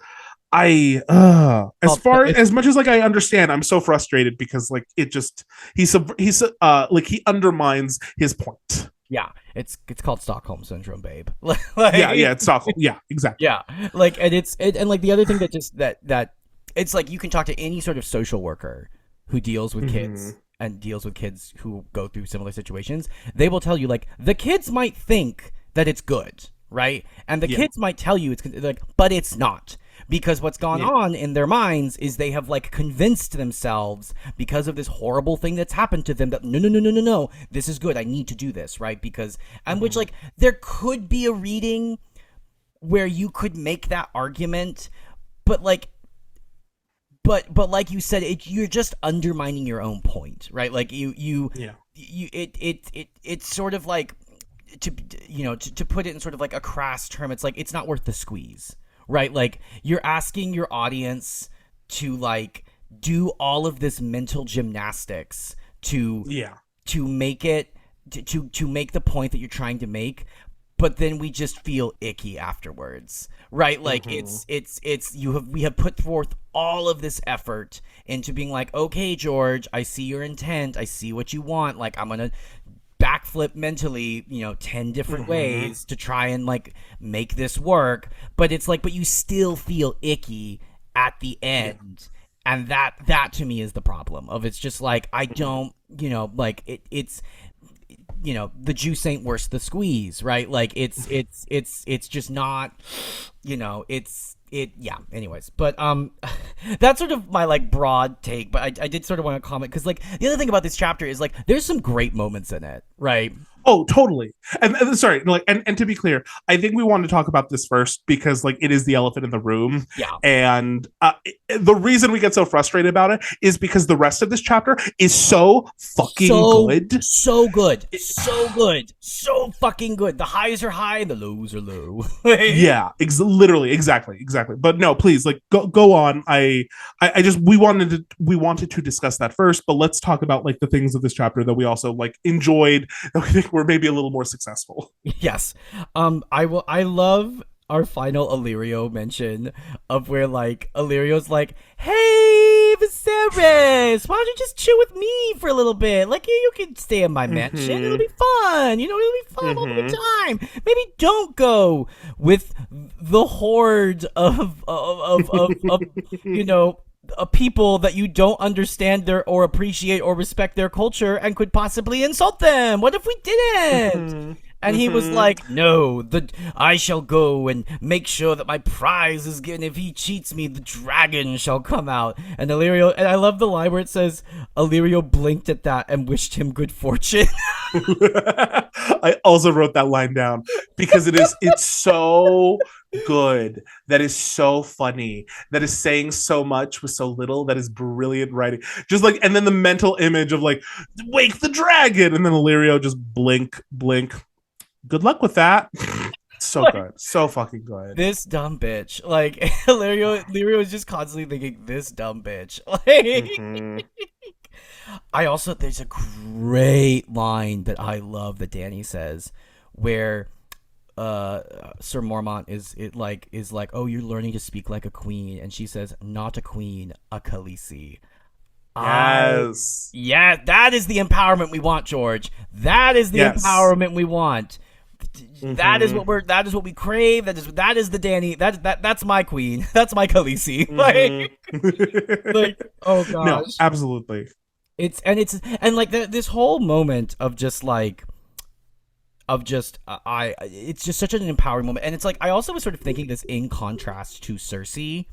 as much as like I understand, I'm so frustrated, because like it just he's like he undermines his point. Yeah, it's called Stockholm syndrome, babe. Yeah, it's Stockholm. Yeah, exactly. Yeah, like, and like the other thing that just that it's like, you can talk to any sort of social worker who deals with kids and deals with kids who go through similar situations. They will tell you, like, the kids might think that it's good, right? And the kids might tell you it's like, but it's not. Because what's gone on in their minds is they have like convinced themselves, because of this horrible thing that's happened to them, that no, this is good. I need to do this, right? Because, and which, like, there could be a reading where you could make that argument, but like, but like you said, you're just undermining your own point, right? Like it's sort of like, to put it in sort of like a crass term, it's like, it's not worth the squeeze. Right, like, you're asking your audience to like do all of this mental gymnastics to make it to make the point that you're trying to make, but then we just feel icky afterwards, right? Like, we have put forth all of this effort into being like, okay, George, I see your intent, I see what you want, like, I'm gonna backflip mentally 10 different ways to try and like make this work, but it's like, but you still feel icky at the end. And that to me is the problem of, it's just like, I don't, like, it's the juice ain't worth the squeeze, right? Like, it's just not, anyways, but that's sort of my like broad take, but I did sort of want to comment, because like the other thing about this chapter is like, there's some great moments in it, right? Oh, totally. And sorry, like, and to be clear, I think we want to talk about this first, because like it is the elephant in the room. Yeah. And the reason we get so frustrated about it is because the rest of this chapter is so fucking good. So good. So good. So fucking good. The highs are high, the lows are low. Yeah, literally, exactly. But no, please, like, go on. I just we wanted to discuss that first, but let's talk about like the things of this chapter that we also like enjoyed, that we think were maybe a little more successful. Yes. I love our final Illyrio mention of where like Illyrio's like, "Hey, Viserys, why don't you just chill with me for a little bit? Like, you can stay in my mansion. It'll Mm-hmm. be fun. It'll be fun. We'll have a good Mm-hmm. time. Maybe don't go with the horde of you know." People that you don't understand their or appreciate or respect their culture and could possibly insult them. What if we didn't? Mm-hmm. And he was Mm-hmm. like, "No, I shall go and make sure that my prize is good. If he cheats me, the dragon shall come out." And Illyrio, and I love the line where it says, "Illyrio blinked at that and wished him good fortune." I also wrote that line down because it's so good, that is so funny, that is saying so much with so little, that is brilliant writing. Just like, and then the mental image of like, wake the dragon, and then Illyrio just blink, blink. Good luck with that. So Like, good, so fucking good. this dumb bitch. Like Illyrio is just constantly thinking, "This dumb bitch." Like, Mm-hmm. I also there's a great line that I love that Danny says, where Sir Mormont is like, "Oh, you're learning to speak like a queen," and she says, "Not a queen, a Khaleesi." I Yes. Yeah, that is the empowerment we want, George. That is the Yes. empowerment we want. Mm-hmm. That is what we crave. That is the Danny. That's my queen. That's my Khaleesi. Mm-hmm. Like, oh No, gosh. absolutely. It's like this whole moment of just like of just I it's just such an empowering moment, and it's like I also was sort of thinking this in contrast to Cersei,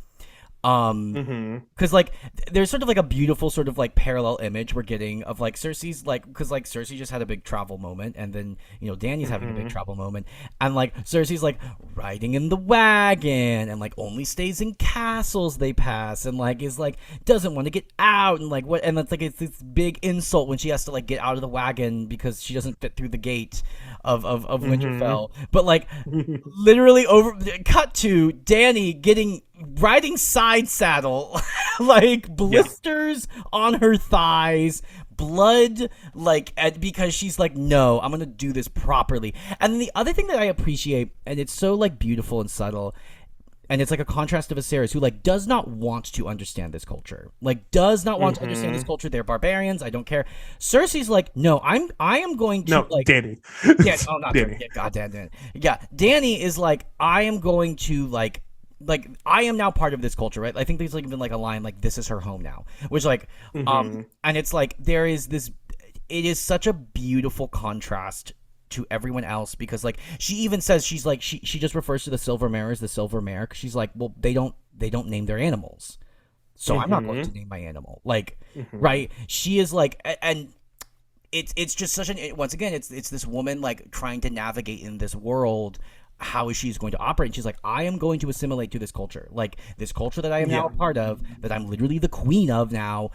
Mm-hmm. because like there's sort of like a beautiful sort of like parallel image we're getting of like Cersei's, like, because like Cersei just had a big travel moment, and then Dany's having a big Mm-hmm. travel moment, and like Cersei's like riding in the wagon and like only stays in castles they pass, and like is like doesn't want to get out, and like what, and it's like it's this big insult when she has to like get out of the wagon because she doesn't fit through the gate of Winterfell, but like literally over cut to Dany getting riding side saddle, like Yeah. blisters on her thighs, blood, like because she's like, "No, I'm gonna do this properly." And then the other thing that I appreciate, and it's so like beautiful and subtle, and it's like a contrast to Viserys, who like does not want to understand this culture, like does not want to understand this Mm-hmm. culture. They're barbarians. I don't care. Cersei's like, "No, I am going to No, like." Danny. Yeah, oh, not Cersei. Danny. Yeah, goddamn it. Yeah, Dany is like, "I am going to like I am now part of this culture," right? I think there's like even like a line like, "This is her home now," which like Mm-hmm. and it's like there is this, it is such a beautiful contrast to everyone else, because like she even says, she's like, she just refers to the silver mare as the silver mare, 'cause she's like, "Well, they don't name their animals, so I'm not going Mm-hmm. to name my animal." Like, Mm-hmm. right? She is like, and it's just such an, once again, it's this woman like trying to navigate in this world. How is she's going to operate? And she's like, "I am going to assimilate to this culture, like this culture that I am now Yeah. a part of, that I'm literally the queen of now,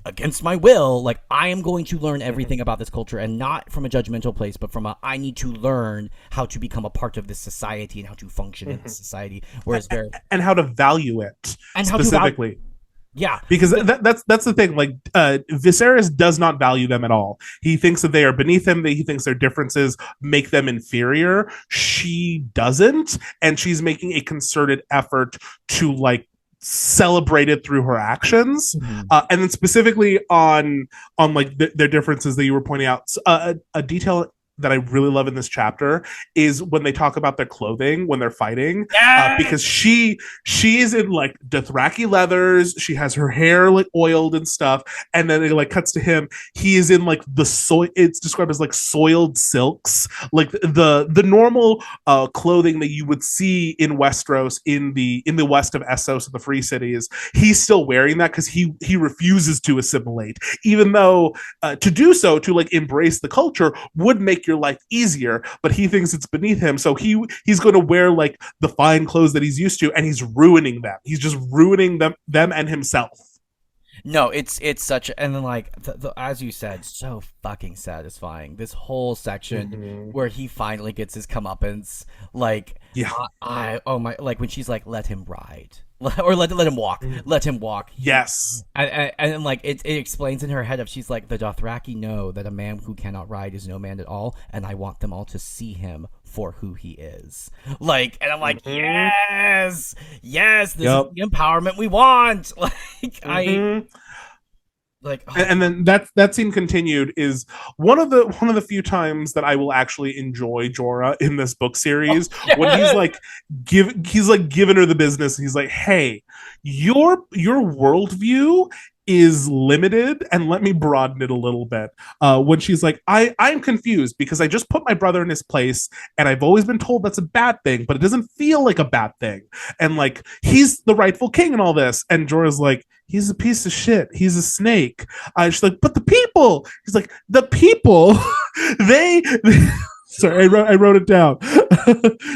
against my will. Like, I am going to learn everything about this culture, and not from a judgmental place, but from a, I need to learn how to become a part of this society and how to function in this society." Whereas there, And how to value it and how to value, specifically. yeah, Because that's the thing. Like Viserys does not value them at all. He thinks that they are beneath him. That he thinks their differences make them inferior. She doesn't, and she's making a concerted effort to like celebrate it through her actions. Mhm. And then specifically on like their differences that you were pointing out. A detail that I really love in this chapter is when they talk about their clothing when they're fighting, Yes! because she is in like Dothraki leathers. She has her hair like oiled and stuff, and then it like cuts to him. He is in like the soil. It's described as like soiled silks, like the normal clothing that you would see in Westeros, in the west of Essos, the Free Cities. He's still wearing that because he refuses to assimilate, even though to do so, to like embrace the culture, would make your life easier, but he thinks it's beneath him, so he's going to wear like the fine clothes that he's used to, and he's ruining them. He's just ruining them and himself. No, it's such, and then like as you said, so fucking satisfying. This whole section Mm-hmm. where he finally gets his comeuppance, like Yeah. I oh my, like when she's like, "Let him ride." or let him walk. Let him walk. Yes. And like it explains in her head of she's like the Dothraki know that a man who cannot ride is no man at all, and I want them all to see him for who he is. Like, and I'm like, Mm-hmm. yes, this is Yep. the empowerment we want. Like I Mm-hmm. like And then that scene continued is one of the few times that I will actually enjoy Jorah in this book series when yes. he's like giving her the business. He's like, hey, your worldview is limited and let me broaden it a little bit. When she's like, I'm confused because I just put my brother in his place and I've always been told that's a bad thing, but it doesn't feel like a bad thing. And like he's the rightful king and all this. And Jorah's like, he's a piece of shit. He's a snake. She's like, but the people. He's like, the people. they. Sorry, I wrote it down.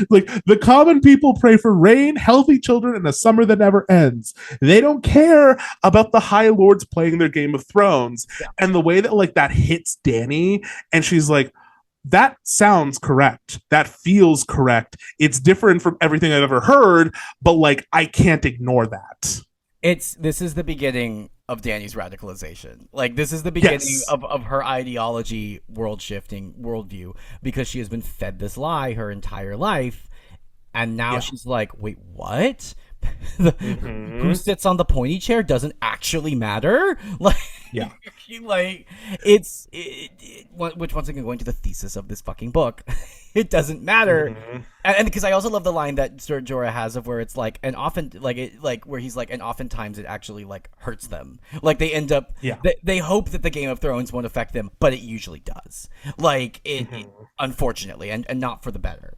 Like the common people pray for rain, healthy children, and a summer that never ends. They don't care about the High Lords playing their Game of Thrones. Yeah. And the way that like that hits Dany, and she's like, that sounds correct. That feels correct. It's different from everything I've ever heard, but like I can't ignore that. This is the beginning of Dany's radicalization. Like this is the beginning Yes. of her ideology world shifting worldview because she has been fed this lie her entire life, and now Yeah. she's like, wait, what? Who Mm-hmm. sits on the pointy chair doesn't actually matter. Like, Yeah. like which once again going to the thesis of this fucking book, it doesn't matter. Mm-hmm. And because I also love the line that Sir Jorah has of where it's like, and often like it like where he's like, and oftentimes it actually like hurts them. Like they end up, Yeah. they hope that the Game of Thrones won't affect them, but it usually does. Like it Mm-hmm. unfortunately, and not for the better.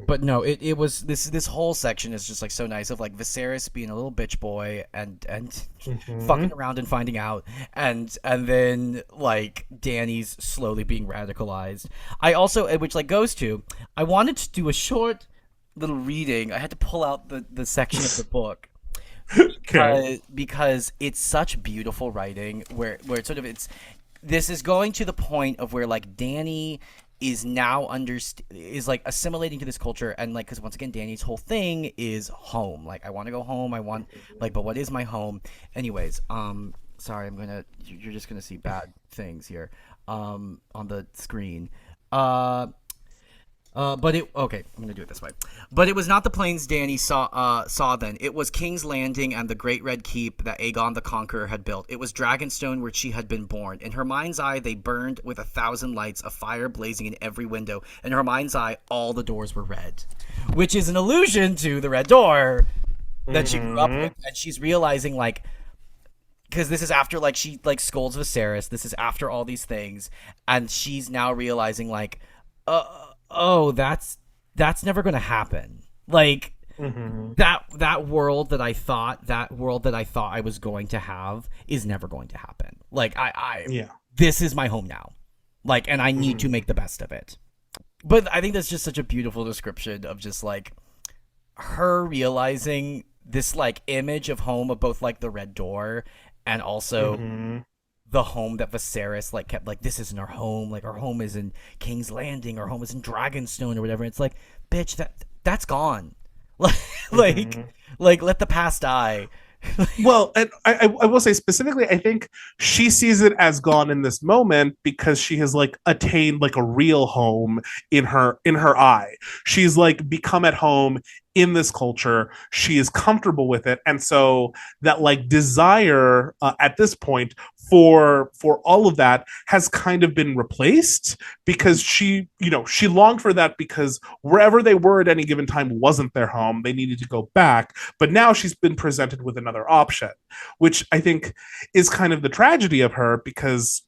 But no, it was this whole section is just like so nice of like Viserys being a little bitch boy and Mm-hmm. fucking around and finding out, and then like Dany's slowly being radicalized. I also, which like goes to, I wanted to do a short little reading. I had to pull out the section of the book Okay. because it's such beautiful writing where it's sort of it's this is going to the point of where like Dany is now is like assimilating to this culture, and like because once again Dany's whole thing is home. Like I want to go home. I want like, but what is my home? Anyways, sorry, you're just gonna see bad things here on the screen. But it okay. I'm gonna do it this way. But it was not the plains Dany saw then. It was King's Landing and the Great Red Keep that Aegon the Conqueror had built. It was Dragonstone where she had been born. In her mind's eye, they burned with 1,000 lights, a fire blazing in every window. In her mind's eye, all the doors were red, which is an allusion to the Red Door that she grew up with, and she's realizing like. Because this is after like she like scolds Viserys. This is after all these things, and she's now realizing like, oh, that's never gonna happen. Like Mm-hmm. that world that I thought I was going to have is never going to happen. Like I Yeah. this is my home now. Like, and I need to make the best of it. But I think that's just such a beautiful description of just like her realizing this like image of home of both like the Red Door and also Mm-hmm. the home that Viserys like kept like this isn't our home, like our home is in King's Landing, our home is in Dragonstone or whatever. It's like, bitch, that's gone. like Mm-hmm. like let the past die. Well, and I will say specifically, I think she sees it as gone in this moment because she has like attained like a real home in her eye. She's like become at home in this culture. She is comfortable with it, and so that like desire at this point for all of that has kind of been replaced because she longed for that because wherever they were at any given time wasn't their home. They needed to go back, but now she's been presented with another option, which I think is kind of the tragedy of her because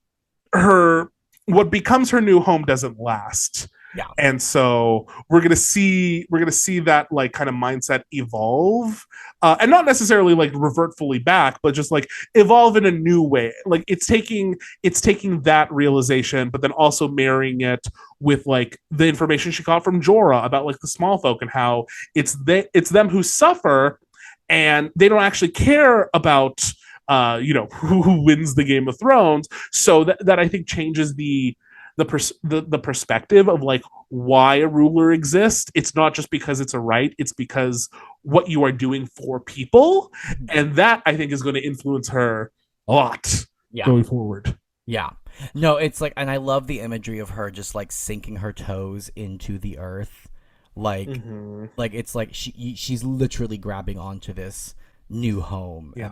her what becomes her new home doesn't last. Yeah. And so we're gonna see that like kind of mindset evolve, and not necessarily like revert fully back, but just like evolve in a new way. Like it's taking that realization, but then also marrying it with like the information she got from Jorah about like the small folk and how it's them who suffer, and they don't actually care about who wins the Game of Thrones. So that I think changes the perspective of like why a ruler exists. It's not just because it's a right, it's because what you are doing for people, and that I think is going to influence her a lot Yeah. going forward. Yeah. No, it's like, and I love the imagery of her just like sinking her toes into the earth. Like, Mm-hmm. it's like she's literally grabbing onto this new home, Yeah.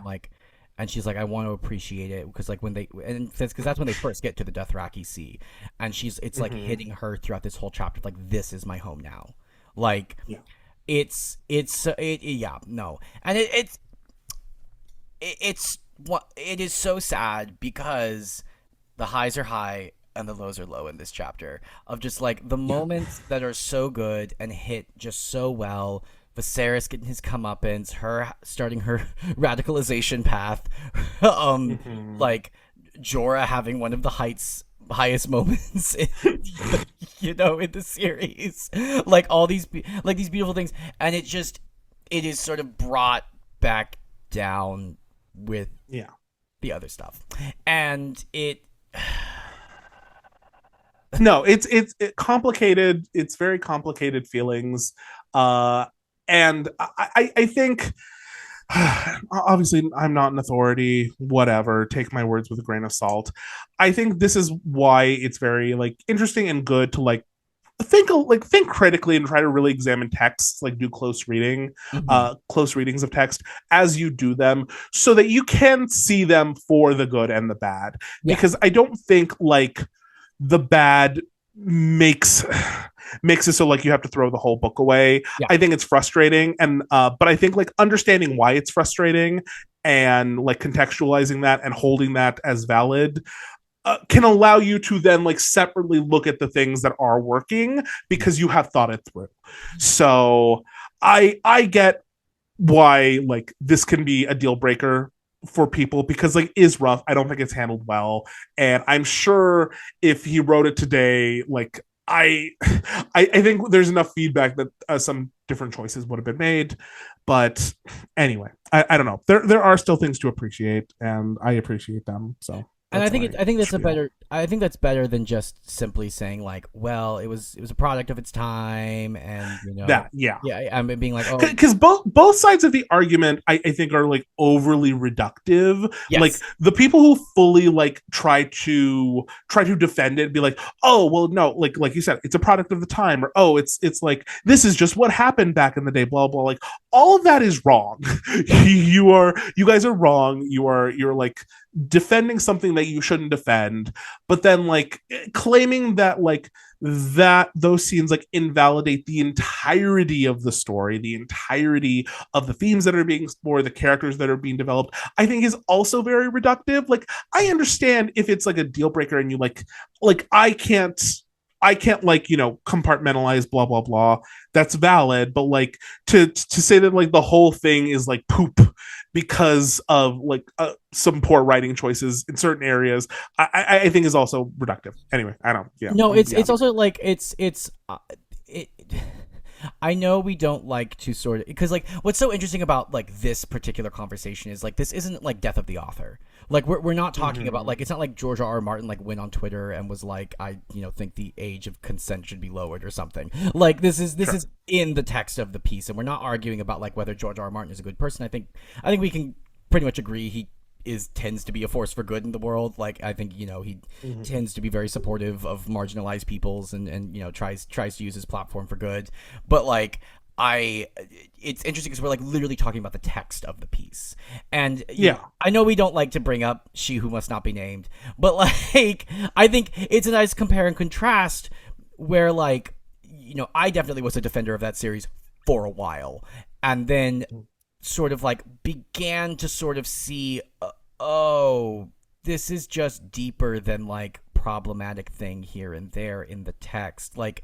and she's like, I want to appreciate it because like when they, and because that's when they first get to the Dothraki Sea, and it's like Mm-hmm. hitting her throughout this whole chapter, like this is my home now. Like Yeah. yeah, no, and it's what it is so sad because the highs are high and the lows are low in this chapter of just like the Yeah. moments that are so good and hit just so well. Viserys getting his comeuppance, her starting her radicalization path, Mm-hmm. like Jorah having one of the highest moments in, in the series, like all these like these beautiful things, and it is sort of brought back down with Yeah. the other stuff, and it No, it's complicated. It's very complicated feelings, uh, and I think obviously I'm not an authority. Whatever, take my words with a grain of salt. I think this is why it's very like interesting and good to think critically and try to really examine texts, like do Mhm. close readings of text as you do them, so that you can see them for the good and the bad. Yeah, Because I don't think like the bad makes makes it so like you have to throw the whole book away. yeah, I think it's frustrating, and but I think like understanding why it's frustrating and like contextualizing that and holding that as valid can allow you to then like separately look at the things that are working yeah. because you have thought it through. So I get why like this can be a deal breaker for people because like is rough. I don't think it's handled well, and I'm sure if he wrote it today, like I think there's enough feedback that some different choices would have been made. But anyway, I don't know. There are still things to appreciate, and I appreciate them. So And that's my I think that's a spiel. better. I think that's better than just simply saying like, well, it was a product of its time, and That yeah, yeah, I'm being like, oh, because both sides of the argument I think are like overly reductive. Like yes, the people who fully like try to defend it, be like, oh well, no, like you said, it's a product of the time, or oh, it's like this is just what happened back in the day, blah blah. Like all of that is wrong. yeah, You guys are wrong. You're like defending something that you shouldn't defend, but then like claiming that like that those scenes like invalidate the entirety of the story, the entirety of the themes that are being explored, the characters that are being developed, I think is also very reductive. Like I understand if it's like a deal breaker and you like I can't like compartmentalize blah blah blah. That's valid, but like to say that like the whole thing is like poop because of like some poor writing choices in certain areas, I think is also reductive. Anyway, I don't. Yeah, no, yeah, it's also like it. I know we don't like to sort of because like what's so interesting about like this particular conversation is like this isn't like death of the author. Like we're not talking about mm-hmm. like it's not like George R. R. Martin like went on Twitter and was like I think the age of consent should be lowered or something. Like this Sure. is in the text of the piece and we're not arguing about like whether George R. R. Martin is a good person. I think we can pretty much agree he is tends to be a force for good in the world. Like I think he Mm-hmm. tends to be very supportive of marginalized peoples and tries to use his platform for good. But like I it's interesting because we're like literally talking about the text of the piece. And Yeah. I know we don't like to bring up she who must not be named, but like I think it's a nice compare and contrast where like I definitely was a defender of that series for a while. And then sort of like began to sort of see oh, this is just deeper than like problematic thing here and there in the text. Like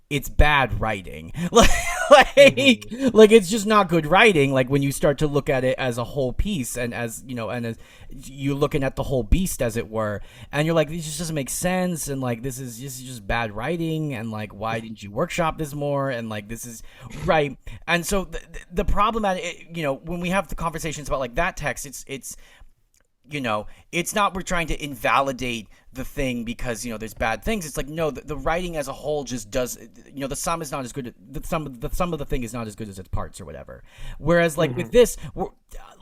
it's bad writing. Mm-hmm. Like it's just not good writing. Like when you start to look at it as a whole piece and as and as you're looking at the whole beast as it were, and you're like, this just doesn't make sense, and like this is just bad writing, and like why didn't you workshop this more, and like this is right. And so the problem at it, when we have the conversations about like that text, it's it's not we're trying to invalidate the thing because there's bad things. It's like, no, the writing as a whole just does. The sum is not as good. The sum of the thing is not as good as its parts or whatever. Whereas like with this,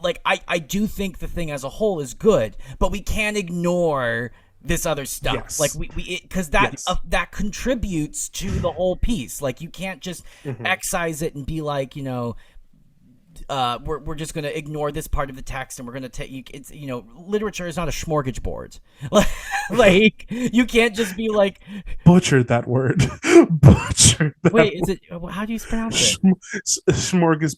like I do think the thing as a whole is good, but we can't ignore this other stuff. Yes. Like we because that Yes. that contributes to the whole piece. Like you can't just excise it and be like, we're just gonna ignore this part of the text and we're gonna take it's literature is not a smorgasbord. Like you can't just be like, Butchered that word. Butchered that wait, is it, how do you pronounce it? smorgas.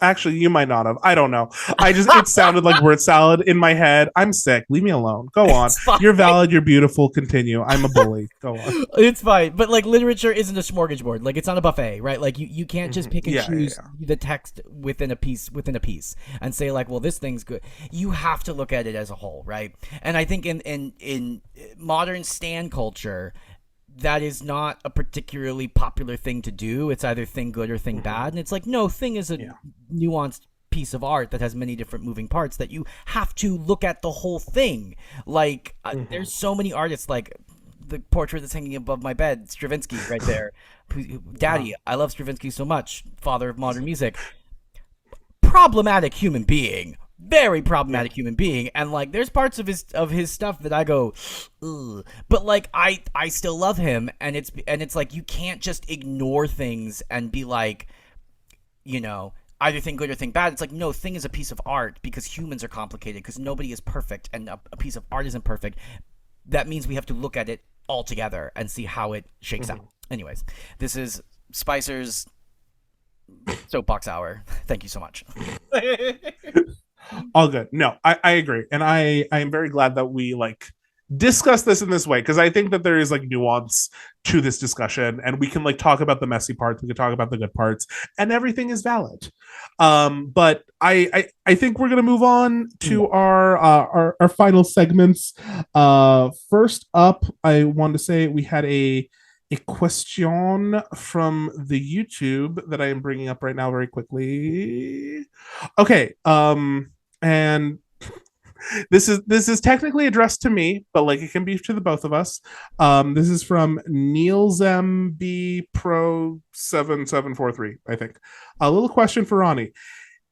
Actually, you might not have. I don't know. It sounded like word salad in my head. I'm sick. Leave me alone. Go on. It's fine. You're valid. You're beautiful. Continue. I'm a bully. Go on. It's fine, but like literature isn't a smorgasbord. Like it's not a buffet, right? Like you can't just pick and choose the text within a piece and say like, well, this thing's good. You have to look at it as a whole, right? And I think in modern stan culture, that is not a particularly popular thing to do. It's either thing good or thing bad, and it's like, no, thing is a nuanced piece of art that has many different moving parts that you have to look at the whole thing. Like there's so many artists, like the portrait that's hanging above my bed, Stravinsky right there. Daddy, I love Stravinsky so much, father of modern music. Problematic human being, very problematic human being, and like there's parts of his stuff that I go, ugh. But like I still love him, and it's like you can't just ignore things and be like, either thing good or thing bad. It's like, no, thing is a piece of art because humans are complicated, because nobody is perfect, and a piece of art isn't perfect. That means we have to look at it all together and see how it shakes out. Anyways, this is Spicer's soapbox hour. Thank you so much. All good. No, I agree. And I am very glad that we like discuss this in this way, because I think that there is like nuance to this discussion, and we can like talk about the messy parts, we can talk about the good parts, and everything is valid. But I think we're gonna move on to our final segments. First up, I want to say we had a question from the YouTube that I am bringing up right now very quickly. Okay, and this is technically addressed to me, but like it can be to the both of us. This is from NeilsMB Pro 7743, I think. A little question for Rhani.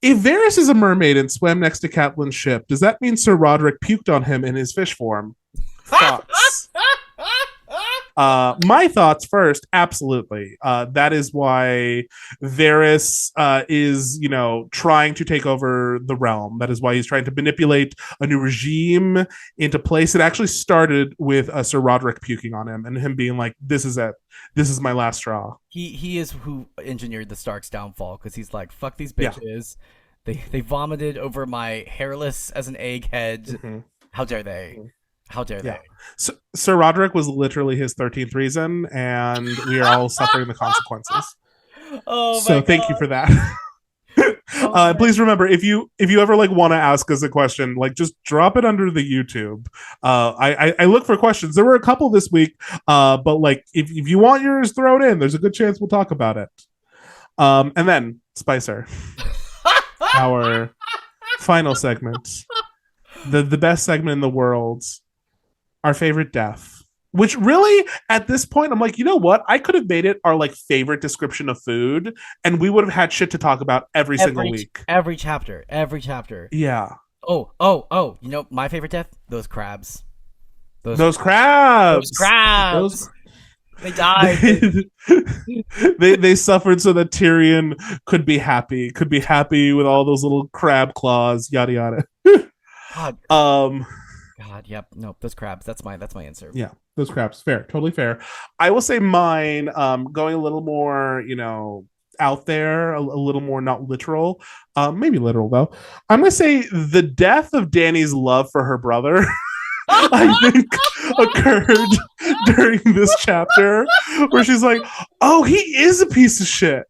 If Varys is a mermaid and swam next to Catelyn's ship, does that mean Sir Roderick puked on him in his fish form? Thoughts? My thoughts first, absolutely. That is why Varys is, trying to take over the realm. That is why he's trying to manipulate a new regime into place. It actually started with Sir Roderick puking on him and him being like, "This is it. This is my last straw." He is who engineered the Stark's downfall, because he's like, fuck these bitches. Yeah. They vomited over my hairless as an egghead. How dare they? How dare they? So, Sir Roderick was literally his 13th reason, and we are all suffering the consequences. Oh, so thank you for that. Please remember, if you ever like want to ask us a question, like just drop it under the YouTube. I look for questions. There were a couple this week, but like if you want yours, throw it in. There's a good chance we'll talk about it. And then Spicer, our final segment, the best segment in the world. Our favorite death, which really at this point I'm like, you know what, I could have made it our like favorite description of food, and we would have had shit to talk about every single week, every chapter. Yeah. Oh, my favorite death, those crabs. Those crabs. They died. They suffered so that Tyrion could be happy with all those little crab claws, yada yada. God, yep. Nope, those crabs. That's my answer. Yeah, those crabs. Fair. Totally fair. I will say mine, going a little more, out there, a little more not literal. Maybe literal, though. I'm going to say the death of Dany's love for her brother, I think, occurred during this chapter, where she's like, oh, he is a piece of shit.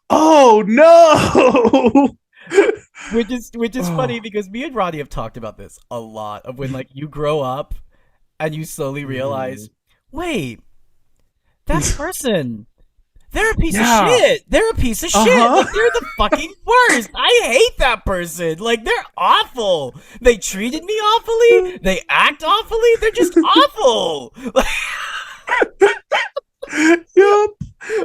Oh, no. Which is funny, because me and Rhani have talked about this a lot, of when like you grow up and you slowly realize, wait, that person They're a piece of Yeah. shit. They're a piece of shit. Like, they're the fucking worst. I hate that person. Like, they're awful. They treated me awfully. They act awfully. They're just awful. Yup.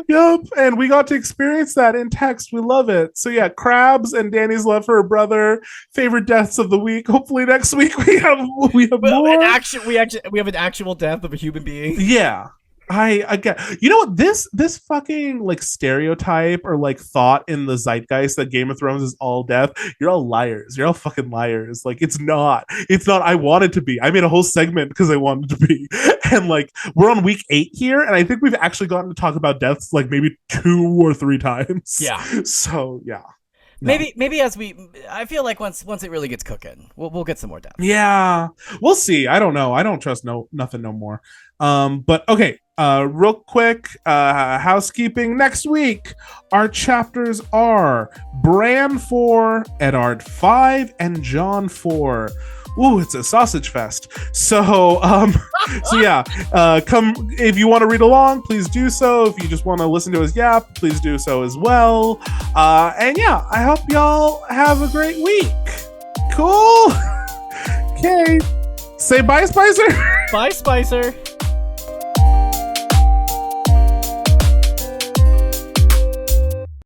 Yup. And we got to experience that in text. We love it. So yeah, Crabs and Danny's love for her brother. Favorite deaths of the week. Hopefully next week we have more. We have an actual death of a human being. Yeah. I get, you know what, this fucking like stereotype or like thought in the zeitgeist that Game of Thrones is all death. You're all liars. You're all fucking liars. Like it's not. I wanted to be. I made a whole segment because I wanted to be. And like we're on week 8 here, and I think we've actually gotten to talk about deaths like maybe 2 or 3 times. Yeah. So yeah. No. Maybe I feel like once it really gets cooking, we'll get some more depth. Yeah, we'll see. I don't know. I don't trust nothing no more. But okay. Real quick, housekeeping. Next week, our chapters are Bran IV, Eddard V, and Jon IV. Ooh, it's a sausage fest. So, so yeah, come if you want to read along, please do so. If you just want to listen to us yap, please do so as well. And yeah, I hope y'all have a great week. Cool. Okay. Say bye, Spicer. Bye, Spicer.